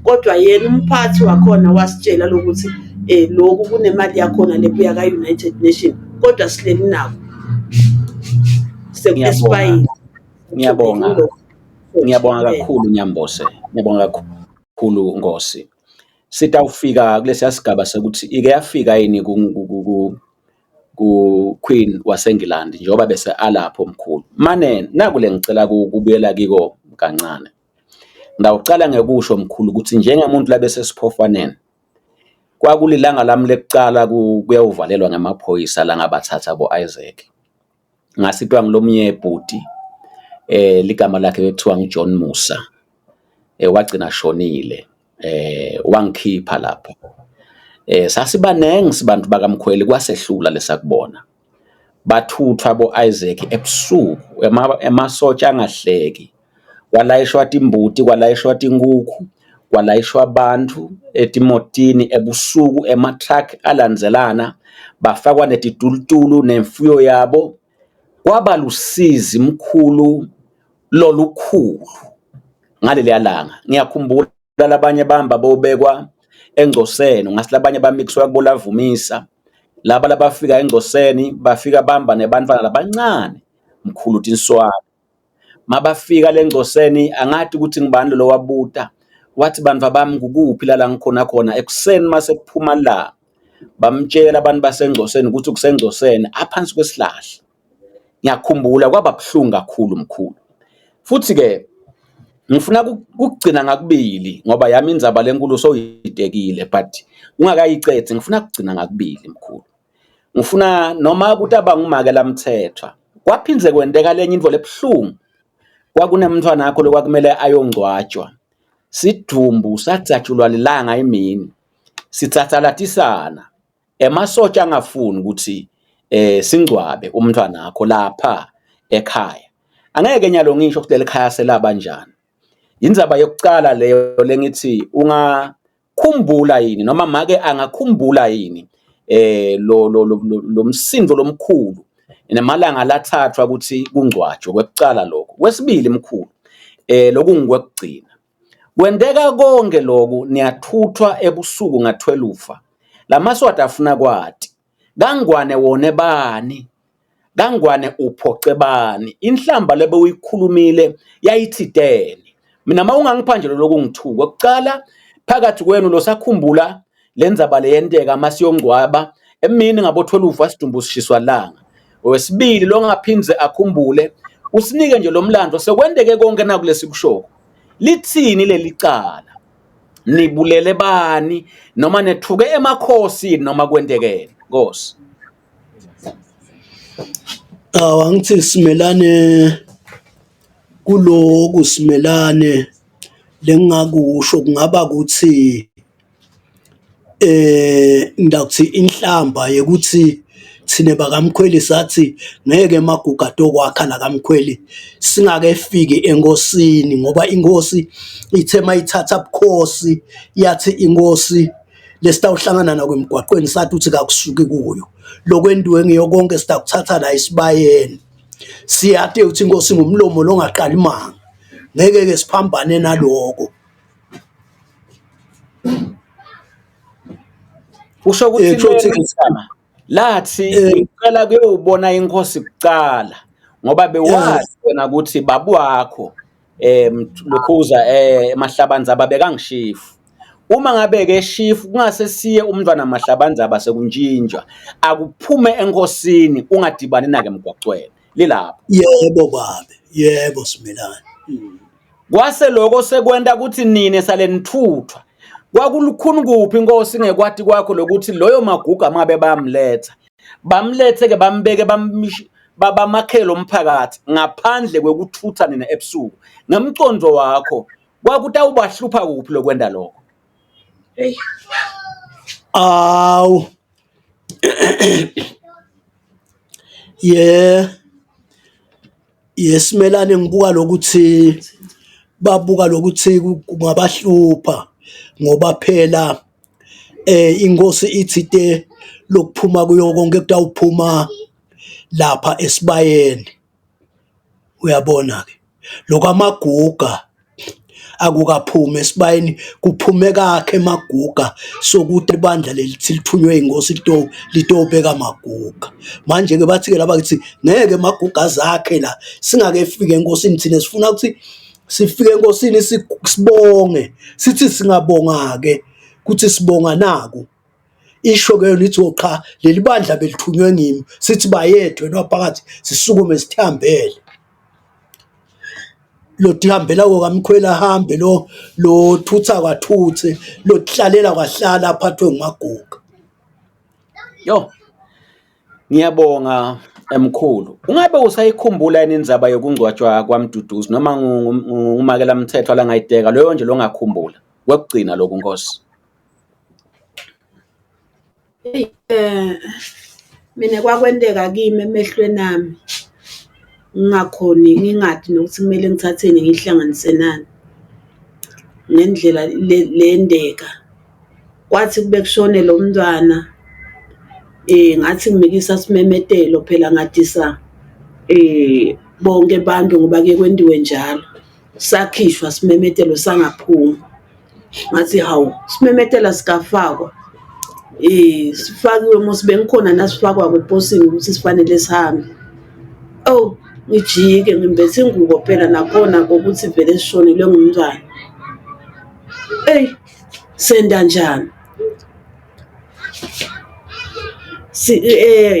kodwa yena umphathi wakhona wasitshela lokuthi lokhu kunemali yakhona lebuya ka-United Nations kodwa sihleli nako sekusipayile. Ngiyabonga kakhulu Nyambose, ngiyabonga kakhulu Nkosi. Sitawufika kulesiya sigaba sekuthi ike yafika yini ku Queen waseNgilandi njengoba bese alapho mkhulu. Mane nakule ngicela kubuyela kiko kancane. Ngawucala ngekusho mkhulu ukuthi njengomuntu la bese siphofaneni kwakulilanga lami lekucala kuyawuvalelwa ngamaphoyisa la ngabathatha boIsaac. Ngasitwa ngilomnye ebhuti ligama lakhe bekuthiwa nguJohn Musa wagcina shonile wangikhipha lapha sasibanenge sibantu bakamkhweli kwasehlula lesakubona bathuthwa boIsaac ebusuku emasotsha angahleki kwalayishwa imbuti kwalayishwa inkukhu kwalayishwa abantu etimotini ebusuku ematruck alandzelana bafakwa netitulutulu nemfuyo yabo kwaba lusizi mkhulu lolukhulu ngaleli langa. Ngiyakhumbula labanye bamba bobekwa eNgcoseni ngasilabanye bamixwa kubolavumisa laba labafika eNgcoseni bafika bamba nebantwana labancane mkhulu tinswana mabafika leNgcoseni angathi ukuthi ngibani lo wabuta wathi bantu bami kukuphi la ngikhona ekuseni mase kuphuma la bamtshela abantu baseNgcoseni ukuthi kuseNgcoseni aphansi kwesihlahla. Ngiyakhumbula kwaba buhlungu kakhulu mkhulu futhi-ke ngifuna ukugcina ngakubili ngoba yami indzaba lenkulu soyitekile but ungakayicethi ngifuna ukugcina ngakubili mkhulu. Ngifuna noma ukuthi abangumake lamthethwa kwaphinze kwenteka lenye into lebuhlungu kwakunemntwana yakho lokwakumele ayongcwatshwa sidumbu satsatshulwa lilanga emini sitsatsalatisana emasotsha angafuni ukuthi singcwabe umntwana wakho lapha ekhaya. Angeke nyalo ngisho ukuthi lelikhaya selaba njani. Indzaba yokucala leyo lengithi ungakhumbula yini noma make angakhumbula yini lo msindo lomkhulu nemalanga lathathwa ukuthi kungcwatshwe kwekucala lokho. Wesibili mkhulu lokungikwekugcina kwendeka konke lokhu niyathuthwa ebusuku nga12 lamaswati afuna kwati kangwane wone bani, kangwane uphoce bani, inhlamba lebe uyikhulumile yayithidene. Mina uma ungangiphandle lokhu ngithuka okucala phakathi kwenu losakhumbula lenzaba leyenteka masiyongcwaba emini ngabo 12 wasidumbu sishiswa langa. Owesibili lo ngaphindze akhumbule usinike nje lo mlando sekwendeke konke nakulesi kushoko. Lithini leli cala? Nibulele bani noma nethuke emakhosi noma kwendekene? Nkosi. Angithi simelane kuloku simelane lengakusho kungaba ukuthi ngidakuthi inhlamba yekuthi thine bakamkhweli sathi ngeke maguga tokwakha la kamkhweli singakefiki enkosini ngoba inkosi ithe mayithatha ubukhosi yathi inkosi lesitawuhlangana na kwemgwaqweni sathi uthi kakusuki kuyo lokwendiwe ngiyokonke sitakuthatha la isibayeni siyade uthi inkosi ngumlomo longaqala imanga ngeke ke siphambane naloko Usho ukuthi lena lathi ngicela kuyobona inkosi kucala ngoba bewazi wena ukuthi babu wakho lokhuza Mahlabanzaba bekangishifu. Uma ngabe ke shifu kungase siye umntwana Mahlabanzaba sekunjinjwa akuphume enkosini ungadibani nake emgwaqweni lilapho. Yebo babe, yebo Simelane. Kwase lokho sekwenda ukuthi nine sale nithuthwa kwakulukhuni kuphi inkosi ngekwati kwakho lokuthi loyo maguga mabe bamlethe ke bambeke bamakhelo umphakathi ngaphandle kwekuthutha nina ebusuku ngemconzo wakho kwakutawubahlupha kuphi lokwenda lokho? Aw Simelane ngibuka lokuthi babuka lokuthi kungabahlupha ngoba phela inkosi ithite lokuphuma kuyo konke kutawuphuma lapha esibayeni uyabona ke lokamaguga akukaphumi esibayeni kuphume kakhe maguga sokuthi ibandla lelithi lithunywe inkosi litobeka maguga manje ke bathi ke laba kithi ngeke maguga zakhe la singakefika enkosini thina sifuna ukuthi sifike enkosini sibonge sithi singabonga ke kuthi sibonga naku isho ke lithi oqha leli bandla belithunywe ngimi sithi bayedwe nophakathi sisukume sithambele lo dihambela kamkhwela hambe lo thutha kwathuthe lo hlalela kwahlala aphathwe ngumaguga. Yo ngiyabonga emkhulu. Ungabe usayikhumbula yini indzaba yokungcwatshwa kwaMduduzi noma ngumakela mthetho la ngayideka loyo nje longakhumbula kwekugcina lokhu Nkosi? Mina kwakwendeka kimi emehlweni nami ngingakhoni ngingathi nokuthi kumele ngithatheni ngihlanganise nani ngendlela lendeka kwathi kube kushone lo mntwana ngathi ngimikisa simemetelo phela ngadisa bonke abantu ngoba ke kwendiwe njalo sakhishwa simemetelo sangaphuma ngathi hawu simemetela sikafakwa sifakiwe mose bengikhona nasifakwa kweposini ukuthi sifanele sihambe ngijike ngimbethe ingubo phela nakhona ukuthi vele sishonelwe ngumntwana senda njani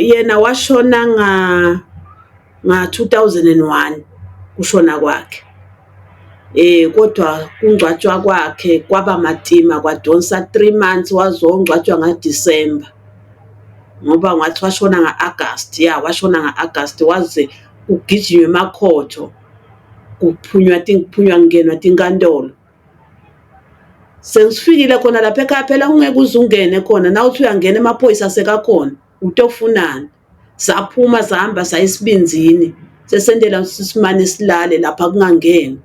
yena washona nga 2001 kushona kwakhe kodwa kungcwatshwa kwakhe kwaba matima kwadonsa 3 months wazongcwatshwa ngaDisemba ngoba ngathi washona ngaAugust washona ngaAugust waze kugijinywe emakhotho kuphunywa ngenwa tinkantolo sengifikile khona lapha ekhaya phela ungeke uzungene khona na uthi uyangena emaphoyisa sekakhona utofunana saphuma sahamba sayisibinzini sesendela sisimane silale lapha kungangeni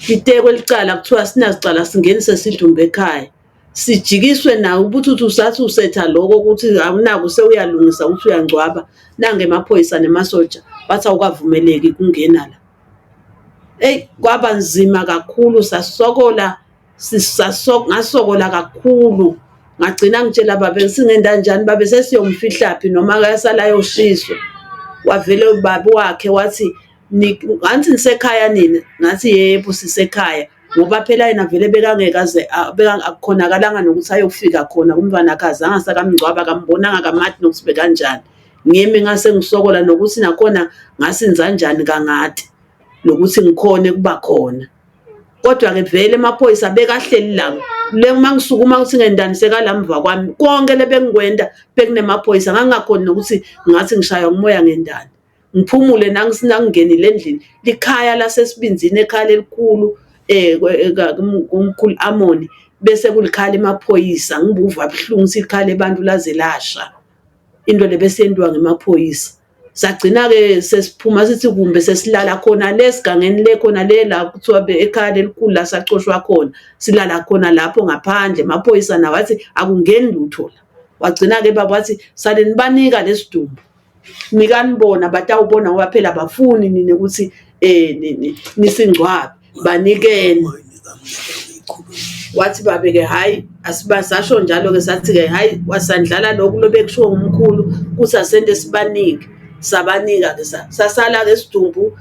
iteko licala kuthiwa sinazicala singenise sidumbe ekhaya sijikiswe nawo ubuthuthi usathi usetha lokho ukuthi awunako sewuyalungisa ukuthi uyangcwaba nange emaphoyisa nemasoja bathi awukavumeleki kungena la kwaba nzima kakhulu sasokola ngasokola kakhulu ngagcina ngitshela babe singenda njani, babe sesiyomfihla phi noma akasala yoshiswa. Wavele baba wakhe wathi ngathi nisekhaya nina, ngathi yebo sisekhaya, ngoba phela yena vele bekangekaze akukhonakalanga nokuthi ayofika khona kumntwana akazange asakamngcwaba, akambonanga kamade nokuthi bekanjani. Ngimi ngase ngisokola nokuthi nakhona ngasenza kanjani kangade nokuthi ngikhone kuba khona. Kodwa-ke vele amaphoyisa bekahleli la le mangisukuma ukuthi ngendaniseka la mva kwami konke lebengikwenda bekunemaphoyisa, ngangakhoni nokuthi ngathi ngishaywa ngumoya ngendani. Ngiphumule nangingenile endlini likhaya lasesibinzini, ekhaya lelikhulu kumkhulu Amoni, bese kulikhaya lemaphoyisa. Ngibuva buhlungu ukuthi ikhaya lebantu laze lasha, into le besenziwa ngemaphoyisa. Sagcina-ke sesiphuma sithi kumbe sesilala khona lesigangeni le khona le la kuthiwa ekhaya lelikhulu la sacoshwa khona, silala khona lapho ngaphandle. Amaphoyisa nawo athi akungeni lutho la. Wagcina-ke baba wathi saleni banika lesidumbu, nikanibona batawubona ngoba phela abafuni nini ukuthi nisingcwabe, banikene. Wathi babe-ke hhayi asibasasho njalo-ke sathi-ke hhayi wasandlala lokhu lobekushiwo ngumkhulu kuthi asente sibanike. Sabanika-ke sasala-ke isidumbu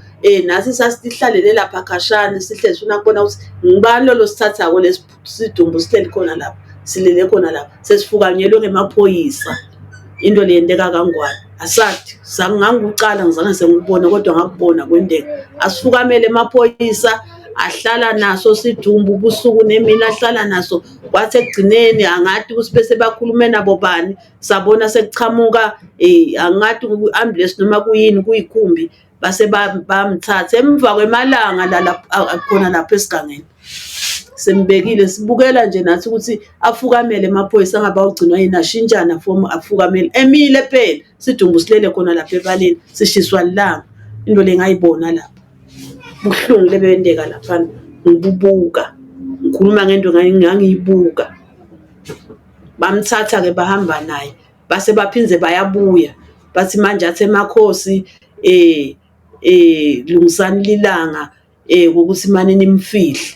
nathi sasihlalele lapha khashane sihlezi sifuna kubona ukuthi ngibani lolo sithathako lesi sidumbu sihleli khona lapha, silele khona lapha, sesifukanyelwe ngemaphoyisa. Into le yenteka kangwane asathi ngangikucala ngizange sengikubone, kodwa ngakubona kwenteka. Asifukamele emaphoyisa, ahlala naso sidumbu ubusuku nemini, ahlala naso. Kwathi ekugcineni angathi ukuthi bese bakhulume nabo bani, sabona sekuchamuka angathi ku-ambulance noma kuyini, kuyikhumbi, base bamthatha emva kwemalanga khona lapha esigangeni. Sembekile sibukela nje nathi ukuthi afukamele emaphoyisa angabe awugcinwa yini, ashintshana from afukamele emile phela sidumbu silele khona lapha ebaleni sishiswa lilanga. Into le ngayibona lapha buhlungu lebendeka lapha, ngibubuka ngikhuluma ngento ngangiyibuka. Bamthatha-ke bahamba naye, base baphinze bayabuya bathi manje athi emakhosi lungisani lilanga ukuthi mane nimfihle.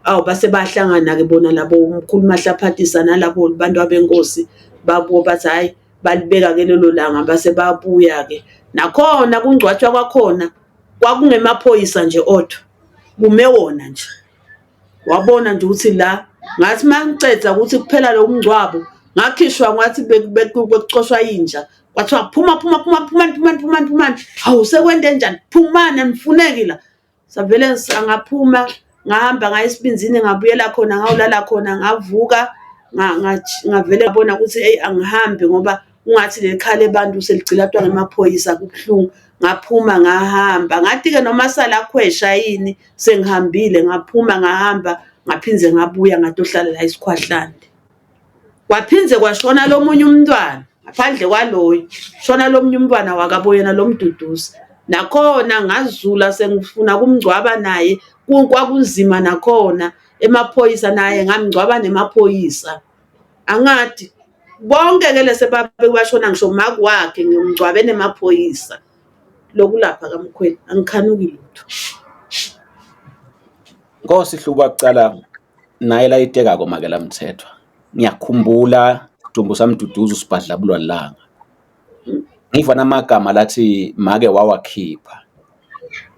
Awu base bahlangana-ke bona labo umkhulu Mahlaphathisa nalabo bantu abenkosi babuya bathi hhayi balibeka-ke lelo langa, base babuya-ke. Nakhona kungcwatshwa kwakhona kwakungemaphoyisa nje odwa, kume wona nje. Wabona nje ukuthi la ngathi mangiceda ukuthi kuphela lo mngcwabo ngakhishwa ngathi bekucoshwa inja, kwathiwa phumani. Hawu sekwente njani, phumani anifuneki la. Savele ngaphuma ngahamba ngaya esibinzini, ngabuyela khona ngawulala khona, ngavuka ngavele ngabona ukuthi angihambe ngoba ungathi leli khaya lebantu seligcilatwa ngemaphoyisa kubuhlungu. Ngaphuma ngahamba ngathi-ke noma sala khwesha yini sengihambile, ngaphuma ngahamba ngaphinze ngabuya ngatohlala la eSikhwahlande. Kwaphinze kwashona lomunye umntwana ngaphandle kwaloyo, shona lomunye umntwana wakaboyena lo Mduduzi. Nakhona ngazula sengifuna kumngcwaba naye, kwakunzima nakhona emaphoyisa, naye ngamngcwaba nemaphoyisa. Angathi bonke-ke lese bashona, ngisho umaku wakhe ngimngcwabe nemaphoyisa. Lokulapha kamkhweli angikhanuki lutho. Nkosi Hluba kucala naye layiteka komakela Mthethwa. Ngiyakhumbula Dumbu samduduza usibhadlabulwa langa. Ngiva namagama lathi make wawakhipha.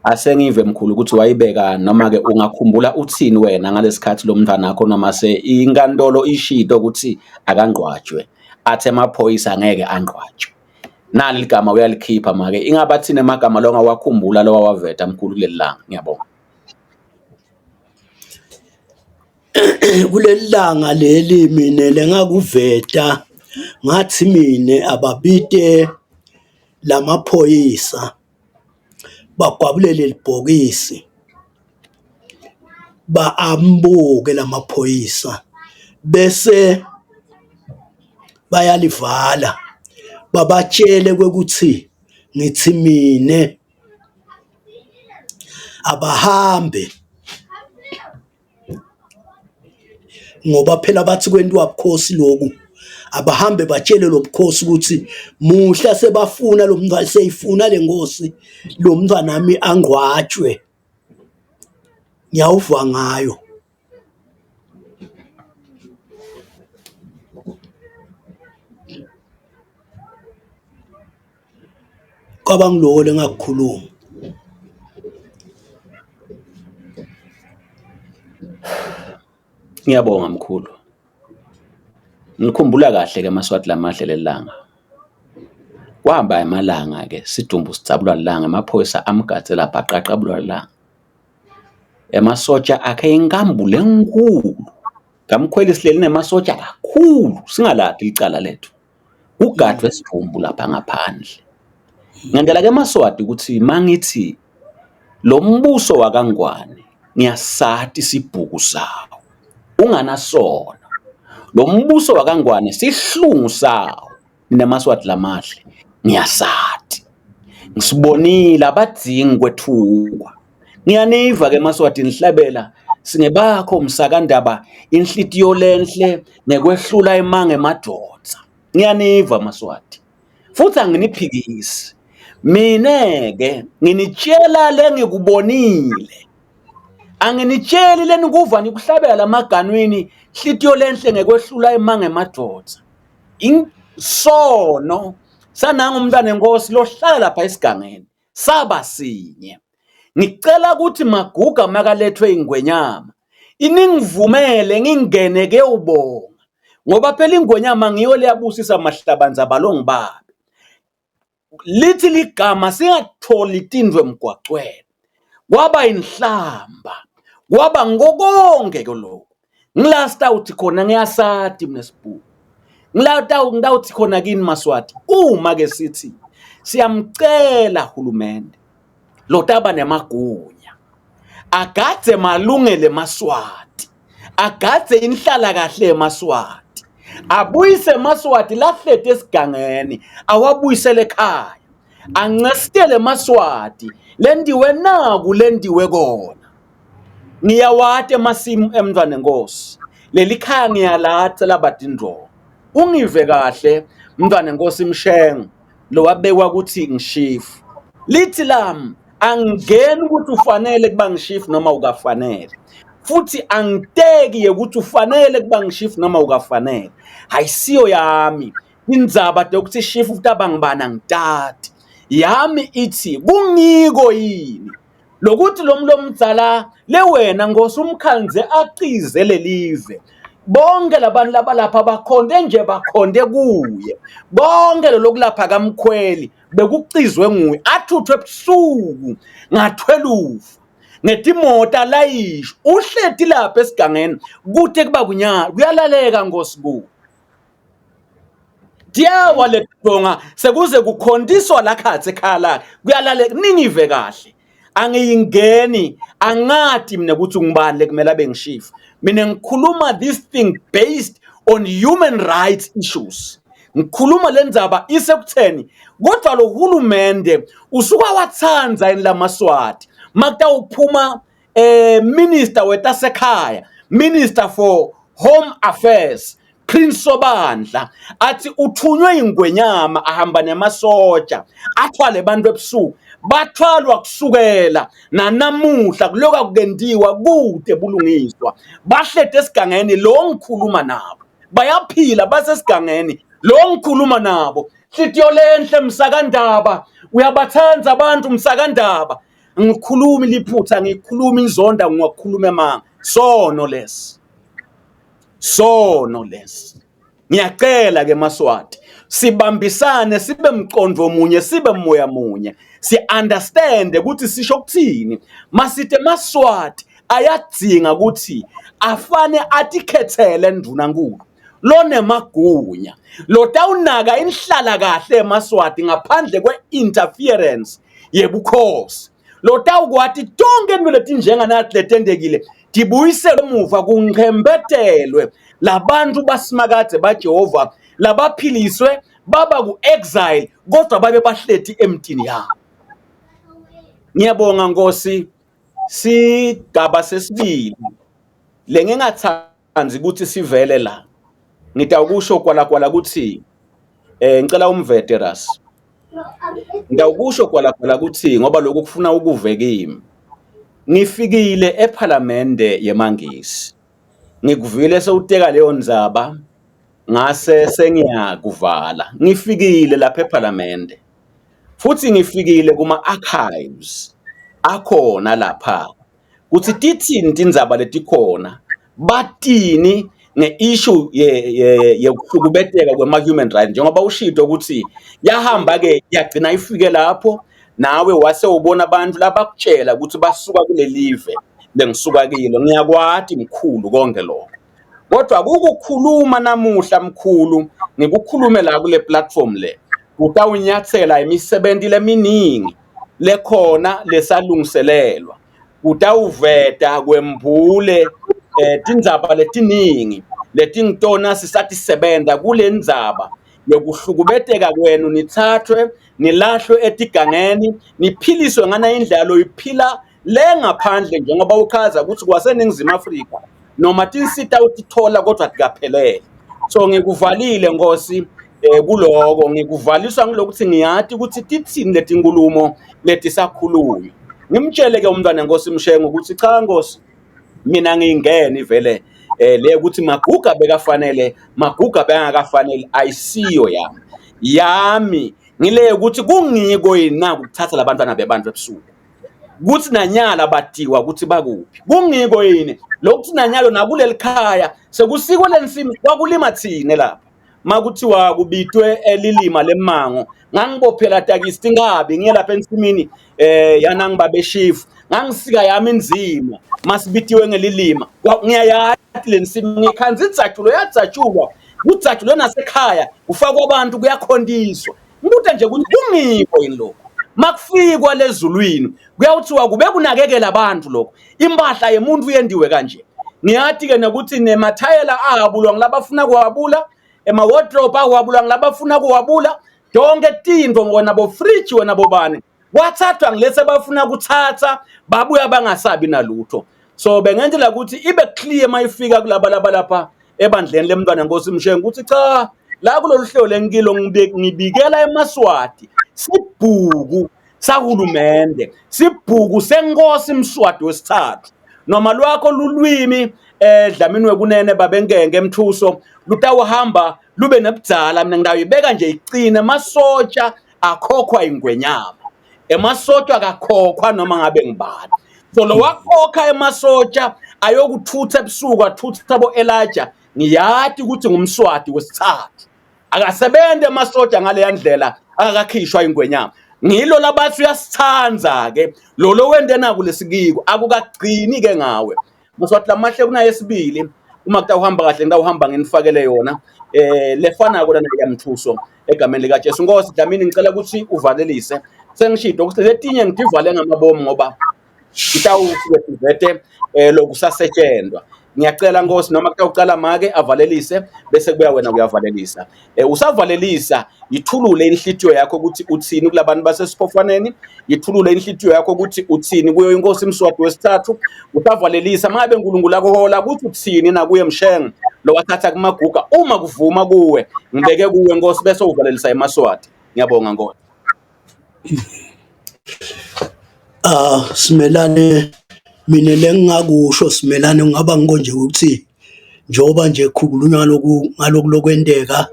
Asengive mkhulu ukuthi wayibeka, noma-ke ungakhumbula uthini wena ngalesikhathi lo mntwana akho noma se inkantolo ishito ukuthi akangqwatshwe, athe amaphoyisa angeke angqwatshwe. Nali ligama uyalikhipha make, ingaba thina amagama lo ngawakhumbula lo wawaveta mkhulu kuleli langa. Ngiyabonga. Kuleli langa leli mina lengakuveta ngathi mina ababite lamaphoyisa bagwabulele libhokisi, baambuke lamaphoyisa bese bayalivala, babatshele ukuthi ngithi mine abahambe ngoba phela bathi kwentiwa bukhosi loku, abahambe batshele lo bukhosi ukuthi muhla sebafuna lo mntwana, seyifuna le nkosi lo mntwana nami angqwatshwe. Ngiyawuva ngayo. cabanga lokho lengakukhuluma. Ngiyabonga mkhulu. Ngikhumbula kahle ke Maswati lamahle lelanga. Kwahamba emalanga ke sidumbu sicabulwa lilanga amaphoyisa amgadze lapha aqaqabulwa lilanga. Emasotsha akhe inkambule enkulu. Ngamkhweli sileli nemasotsha kakhulu singalaphi icala lethu. Ugadwe sidumbu lapha ngaphandle. Ngandela ke Maswati ukuthi mangithi lo mbuso wakangwane ngiyasati sibhuku sawo. Unganasona. Lo mbuso wakangwane sihlungu sawo. Mina Maswati lamahle ngiyasati. Ngisibonile abadzingi kwethukwa. Ngiyaniva ke Maswati nihlabela singebakho umsakandaba inhlitiyo lenhle nekwehlula imanga emadvodza. Ngiyaniva Maswati. Futhi anginiphikisi. Mineke nginitshela lengikubonile. Anginitsheli lenikuva nikuhlabela lamaganwini inhlitiyo lenhle ngekwehlula imanga emadvodza. Insono sananga umntwana enkosi lohlala lapha esigangeni saba sinye. Ngicela ukuthi maguga makalethwe ingwenyama iningivumele ngingene ke ubonga ngoba phela ingwenyama ngiyo leyabusisa mahlabanza balongibabe. Lithi ligama singatholi tindwe emgwaqweni. Kwaba inhlamba. Kwaba ngokonke lokho. Ngilasta uthi khona ngiyasati mina sibhuku. Ngilawuthi khona kini Maswati uma ke sithi siyamcela uhulumende lotaba nemagunya agadze malungele Maswati agadze inhlala kahle eMaswati abuyise Maswati lahlete esigangeni awabuyisele ekhaya ancestele Maswati lendiwe naku lendiwe kona. Ngiyawate masimu emntwana enkosi leli khaya ngiyalatha labadindro. Ungive kahle mntwana enkosi Mshengo lo wabekwa ukuthi ngishifu. Lithi lami angeni ukuthi ufanele kuba ngishifu noma ukafanele. Futhi angiteki ukuthi ufanele kuba ngishifu noma ukafanele. Hayisiyo yami indzaba ukuthi ishifu futhi abangibana ngitati. Yami ithi kungiko yini lokuthi lomdzala le wena Nkosi umkhandze acize lelive. Bonke labantu labalapha bakhonde nje bakhonde kuye. Bonke lokulapha kamkhweli bekucizwe nguye athuthwe ebusuku ngathwelufa. Ngetimota layisho uhleti lapha esigangeni kuthe kuba kunyaka kuyalaleka Nkosi ku. Diyawa ledonga sekuze kukhondiswa lakhathe ekhala kuyalaleka ningive kahle. Angiyingeni angati mina ukuthi ngibani lekumele abe ngishifu. Mina ngikhuluma this thing based on human rights issues. Ngikhuluma lendzaba isekutheni kodwa lo hulumende usuka watsanza enlamaswati makta uphuma minister wetasekhaya minister for home affairs Prince Sobandla athi uthunywe ingwenyama ahamba nemasotsha athwale bantu ebusuku bathwalwa kusukela nanamuhla kuloka kukendiwa kude bulungiswa bahlete esigangeni lo ngikhuluma nabo bayaphila basesigangeni lo ngikhuluma nabo hlitiyo lenhle msakandaba uyabathanza abantu msakandaba ngikhuluma liphutha ngikhuluma inzonda ngiwakhuluma emanga sono lesi ngiyacela ke Maswati sibambisane sibe mqondo munye sibe moya munye si understand ukuthi sisho ukuthini masite Maswati ayadzinga ukuthi afane atikhethele nduna nkulu lone magunya lotawunaka inhlala kahle eMaswati ngaphandle kwe-interference yebukhosi lotawukwati tonke into letinjenga nathi letendekile tibuyisele emuva kunqembetelwe labantu basimakade baJehova labaphiliswe baba ku-exile kodwa babe bahleti emtini yabo. Ngiyabonga Nkosi sigaba sesibili lengingathanzi ukuthi sivele la ngitawukusho kwala ukuthi ngicela umveteras ngitawukusho kwala ukuthi ngoba lokhu kufuna ukuve kimi ngifikile eParliamente yeMangisi ngikuvile sewuteka leyo ndzaba ngase sengiyakuvala ngifikile lapha eParliamente futhi ngifikile kuma-archives akhona lapha kuthi tithini tindzaba letikhona, batini nge-issue yekuhlukubeteka kwema-human rights, njengoba ushito ukuthi yahamba-ke yagcina ifike lapho nawe wase ubona abantu labakutshela ukuthi basuka kule live bengisuka kilo. Ngiyakwati mkhulu konke lokho, kodwa kukukhuluma namuhla mkhulu ngikukhulume la kule platform le, kutawunyathela imisebenti leminingi lekhona lesalungiselelwa, kutawuveta kwembule tindzaba letiningi letingitona sisatisebenta kule ndzaba yekuhlukubeteka kwenu, nithathwe nilahlwe etigangeni niphiliswe ngana indlalo iphila le ngaphandle, njengoba uchaza ukuthi kwaseNingizimu Afrika noma tinsita utithola kodwa tikaphelele. So ngikuvalile Nkosi kuloko, ngikuvaliswa ngilokuthi ngiyati ukuthi tithini letinkulumo letisakhulunywa. Ngimtshele-ke umntwana Nkosi Mshengo ukuthi cha Nkosi, mina ngingene vele le ukuthi Maguga bekafanele Maguga bengakafanele ayisiyo yami ngile ukuthi kungiko yina ukuthatha labantwana bebantu ebusuku, kuthi nanyala batiwa ukuthi bakuphi, kungiko yini lokuthi nanyalo nakuleli khaya sekusiko lensimi kwakulima thine lapha makuthiwa kubitwe elilima lemango. Ngangibophela takisi tingabi ngiye lapha ensimini yanangibabeshifu, ngangisika yami inzima masibitiwe ngelilima. Ngiyayati lensimi ngikhanza idzatshulo yadzatshulwa kudzatshulwe nasekhaya kufakwa abantu kuyakhondiswa. Ngibuta nje ukuthi kungiko yini lokho, makufikwa lezulwini kuyawuthiwa kube kunakekela abantu lokho, impahla yemuntu yendiwe kanje. Ngiyati-ke nokuthi nemathayela ahabulwa ngilabafuna kuwabula, ema-wardrobe awabulwa ngilabafuna kuwabula, donke tinto ngona bo-fridge wena bobani wathathwa ngilese bafuna kuthatha babuya bangasabi nalutho. So bengenzela ukuthi ibe clear mayifika kulabalaba lapha ebandleni lemntwana Nkosi Mshengo ukuthi cha, la kulolu hlelo lenkilo ngibikela eMaswati sibhuku sahulumende, sibhuku senkosi Mswati wesithathu, noma lwakho lulwimi Dlamini Wekunene Babengenge Mthuso lutawuhamba lube nebudzala. Mina ngidawuyibeka nje icine, masotsha akhokhwa ingwenyama, emasotsha akakhokhwa noma ngabe ngibani. So lo wakhokha emasotsha ayokuthutha ebusuku athutha bo Elijah, ngiyati ukuthi ngumSwati wesithathu, akasebende emasotsha ngale ndlela akakakhishwa ingwenyama. Ngilo labathi uyasithanza-ke lo wende naku lesikiko akukagcini-ke ngawe. Mswati lamahle kunayesibili, uma kutawuhamba kahle ngitawuhamba nginifakele yona lefanako lana yaMthuso egameni lika Jesu. Nkosi Dlamini ngicela ukuthi uvalelise, sengishido ukuthi letinye ngidivale ngamabomu ngoba itawuvete lokusasetshenzwa. Ngiyacela Nkosi noma kutawucala make avalelise bese kuya wena uyavalelisa. Usavalelisa yithulule inhlitiyo yakho ukuthi uthini kulabantu basesiphofaneni, yithulule inhlitiyo yakho ukuthi uthini kuyo inkosi Mswati wesithathu. Usavalelisa mangabe uNkulunkulu akuhola ukuthi uthini nakuye Mshengo lo wathatha kuMaguga, uma kuvuma kuwe ngibeke kuwe Nkosi bese uvalelisa eMaswati. Ngiyabonga Nkosi. Simelane, mina lengingakusho Simelane ngaba ngikonje ukuthi njoba nje khulunywa ngalokhu lokwendeka,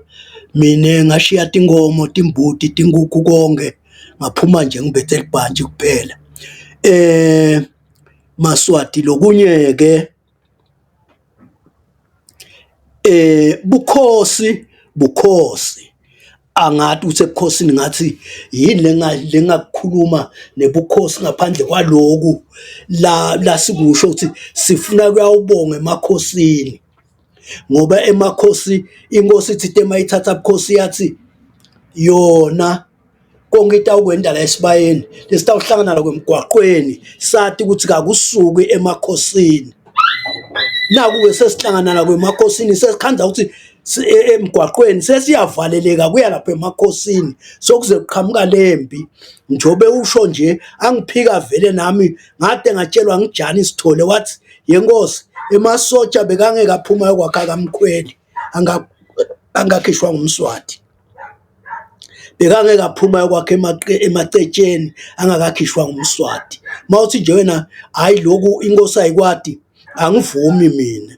mina ngashiya tingomo, timbuti, tinkukhu konke, ngaphuma nje ngibethe libhantshi kuphela. Maswati lokunye-ke bukhosi angathi ukuthi ebukhosini ngathi yini lengakukhuluma nebukhosi ngaphandle kwaloku la sikusho ukuthi sifuna kuyawubonga emakhosini, ngoba emakhosi inkosi ithi mayithatha bukhosi yathi yona konke itawukwenda la esibayeni lesitawuhlangana la kwemgwaqweni sathi ukuthi kakusuki emakhosini. Naku-ke sesihlangana la kwemakhosini sesikhanza ukuthi emgwaqweni sesiyavaleleka kuya lapha emakhosini, sokuze kuqhamuka lempi. Njobe usho nje angiphika vele nami ngade ngatshelwa ngijani Sithole wathi yenkosi emasotsha bekangeke aphuma yokwakha kaMkhweli angakhishwa ngumSwati, bekangeke aphuma yokwakha emacetsheni angakakhishwa ngumSwati. Mawuthi nje wena hayi lokhu inkosi ayikwadi, angivumi mina.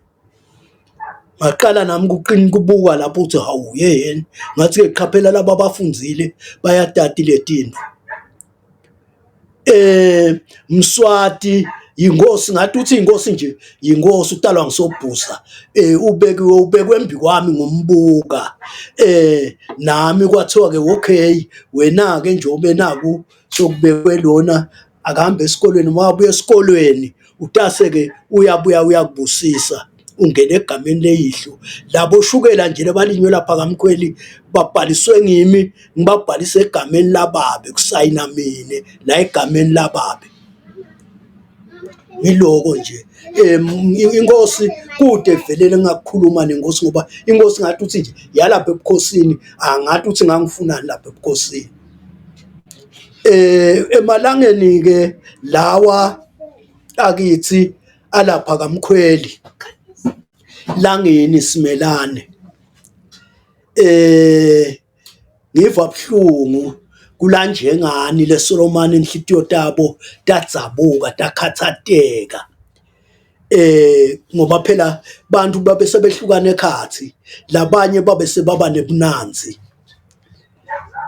Ngaqala nami kuqina kubuka lapho uthi hawu yeyeni ngathi ke qaphela laba abafunzile bayatati letinto. Mswati inkosi, ngathi uthi inkosi nje inkosi utalwa ngisobhuza. Ubekwe embi kwami ngumbuka. Nami kwathiwa ke okay, wena ke njengoba naku sokubekwe lona akahambe esikolweni, mabuya esikolweni utase ke uyabuya uyakubusisa ungena egameni leyihlo. Labo shukela nje labalinywe lapha kaMkhweli babhaliswe ngimi, ngibabhalise egameni lababe, kusayina mine la egameni lababe. Ngiloko nje. Inkosi kude velele ngakukhuluma nenkosi ngoba inkosi ngathi uthi nje yalapha ebukhosini, angathi uthi ngangifunani lapha ebukhosini. Emalangeni ke lawa akithi alapha kaMkhweli, Langeni Simelane, ngiva buhlungu kulanjengani le Solomon, inhlitiyo tabo tadzabuka takhathateka. Ngoba phela bantu babe sebehlukana ekhathi, labanye babe sebaba nebunanzi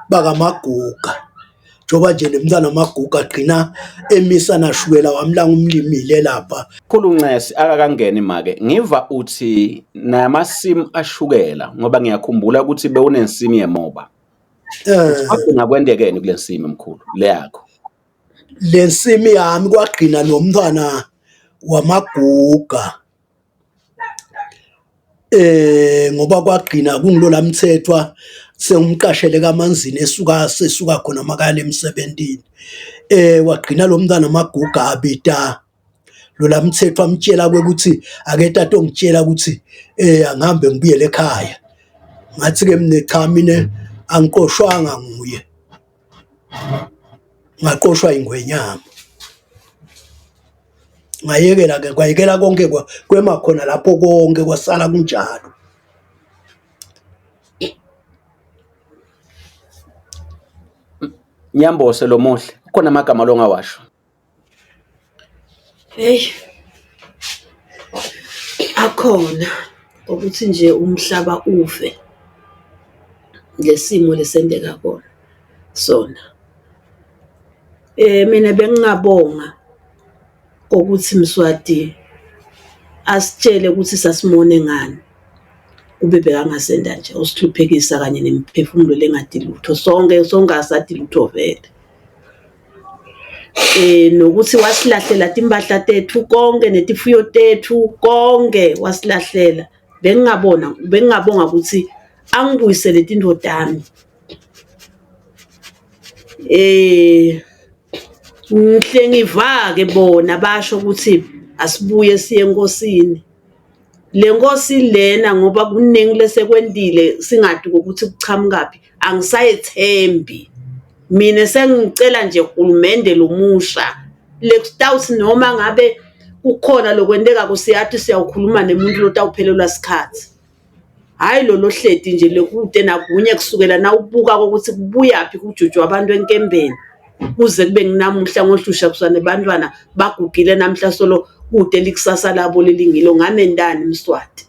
bakamaguga. Njoba nje nemntana amaguga agcina emisa nashukela wamlanga umlimile lapha. Khulu Ncesi akakangeni make, ngiva uthi namasimu ashukela ngoba ngiyakhumbula ukuthi bewunensimu yemoba. Ngakwendekeni kule nsimu mkhulu le yakho? Le nsimi yami kwagcina lo mntwana wamaguga, ngoba kwagcina kungilola mthethwa sengimqashele kaManzini sesuka khona makale emsebentini. Wagcina lo mntwana amaguga abita lola mthethwa amtshela ukuthi ake tato ngitshela ukuthi angihambe ngibuyele ekhaya. Ngathi ke mina cha, mina angiqoshwanga nguye, ngaqoshwa ingwenyama. Ngayekela ke kwayekela konke kwema khona lapho konke kwasala kunjalo. Nyambose lo muhle, khona amagama longawasho? Hey, akhona ukuthi nje umhlaba ufe lesimo lesendeka khona sona. Mina bengingabonga ukuthi Mswati asitshele ukuthi sasimone ngani, kube bekangasenda nje usihluphekisa kanye nemiphefumulo lengadi lutho, sonke asadi lutho vele. Nokuthi wasilahlela timpahla tethu konke netifuyo tethu konke wasilahlela. Bengingabonga ukuthi angibuyisele tinto tami. Ngihle ngivake bona basho ukuthi asibuye siye enkosini. Le nkosi lena ngoba kuningi lesekwendile singadi ukuthi kuchamukaphi, angisayethembi. Mina sengicela nje uhulumende lomusha lekutawuthi noma ngabe kukhona lokwendeka kusiyathi siyawukhuluma nemuntu lotawuphelelwa isikhathi. Hayi lolo hleti nje lekude nakunye kusukela na ubuka ukuthi kubuyaphi kujujwa abantu enkembeni. Kuze kube nginamuhla ngohlusha kusane bantwana bagugile namhla solo kude likusasa labo lelingilo nganendani Mswati.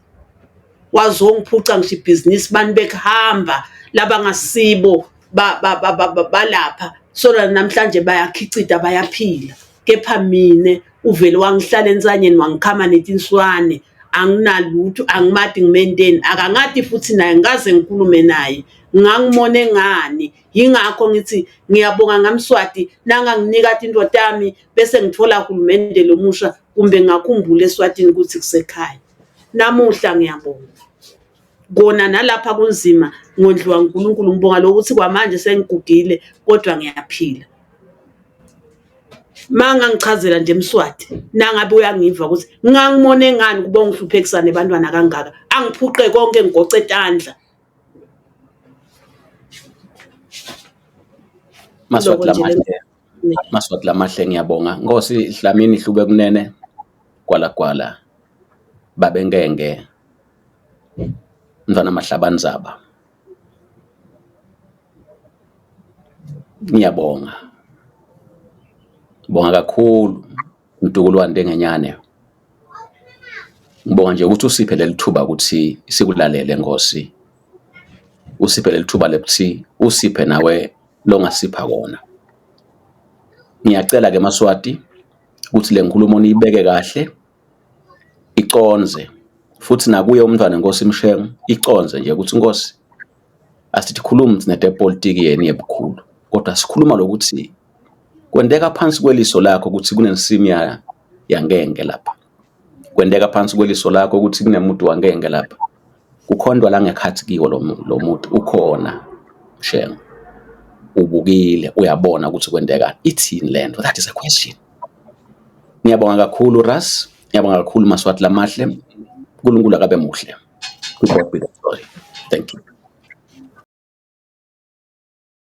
Wazongiphuca ngisho ibhizinisi bani bekhamba laba ngasibo balapha solo namhlanje bayakhicida bayaphila. Kepha mine uvele wangihlala ensanyeni wangikhama netinswane, anginalutho, angimati ngimendeni, akangati futhi naye ngaze ngikhulume naye. Ngangimone ngani, yingakho ngithi ngiyabonga ngaMswati nanganginika into tami bese ngithola uhulumende lomusha kumbe ngakhumbula eSwatini ukuthi kusekhaya. Namuhla ngiyabonga. Kona nalapha kunzima ngondliwa uNkulunkulu, ngibonga lokuthi kwamanje sengigugile kodwa ngiyaphila. Manga ngichazela nje Mswati nangabe uyangiva ukuthi ngangimone ngani kuba ngihluphekisa nebantwana kangaka, angiphuqe konke ngigoce etandla. Maswati lamahle ngiyabonga. Nkosi Dlamini Hlube kunene gwala babengenge mntwana Mahlabanzaba. Ngiyabonga. Ngibonga kakhulu Mdukulwane ngenyane. Ngibonga nje ukuthi usiphe lelithuba ukuthi sikulalele Nkosi. Usiphe lelithuba lekuthi usiphe nawe longasipha kona. Ngiyacela ke Maswati ukuthi le nkulumo niyibeke kahle, iconze futhi nakuye umntwana Nkosi Mshengu iconze nje ukuthi Nkosi asithi khuluma sinede politiki yeni yebukhulu, kodwa sikhuluma lokuthi kwendeka phansi kweliso lakho ukuthi kunensimi yangenge lapha. Kwendeka phansi kweliso lakho ukuthi kunemuntu wangenge lapha. Kukhondwa la ngekhathi kiwo lo muntu ukhona Mshengu. Ubukile uyabona ukuthi kwendekani. Ithini lento? That is a question. Ngiyabonga kakhulu Ras, ngiyabonga kakhulu Maswati Lamahle. uNkulunkulu akabe muhle. God be the glory. Thank you.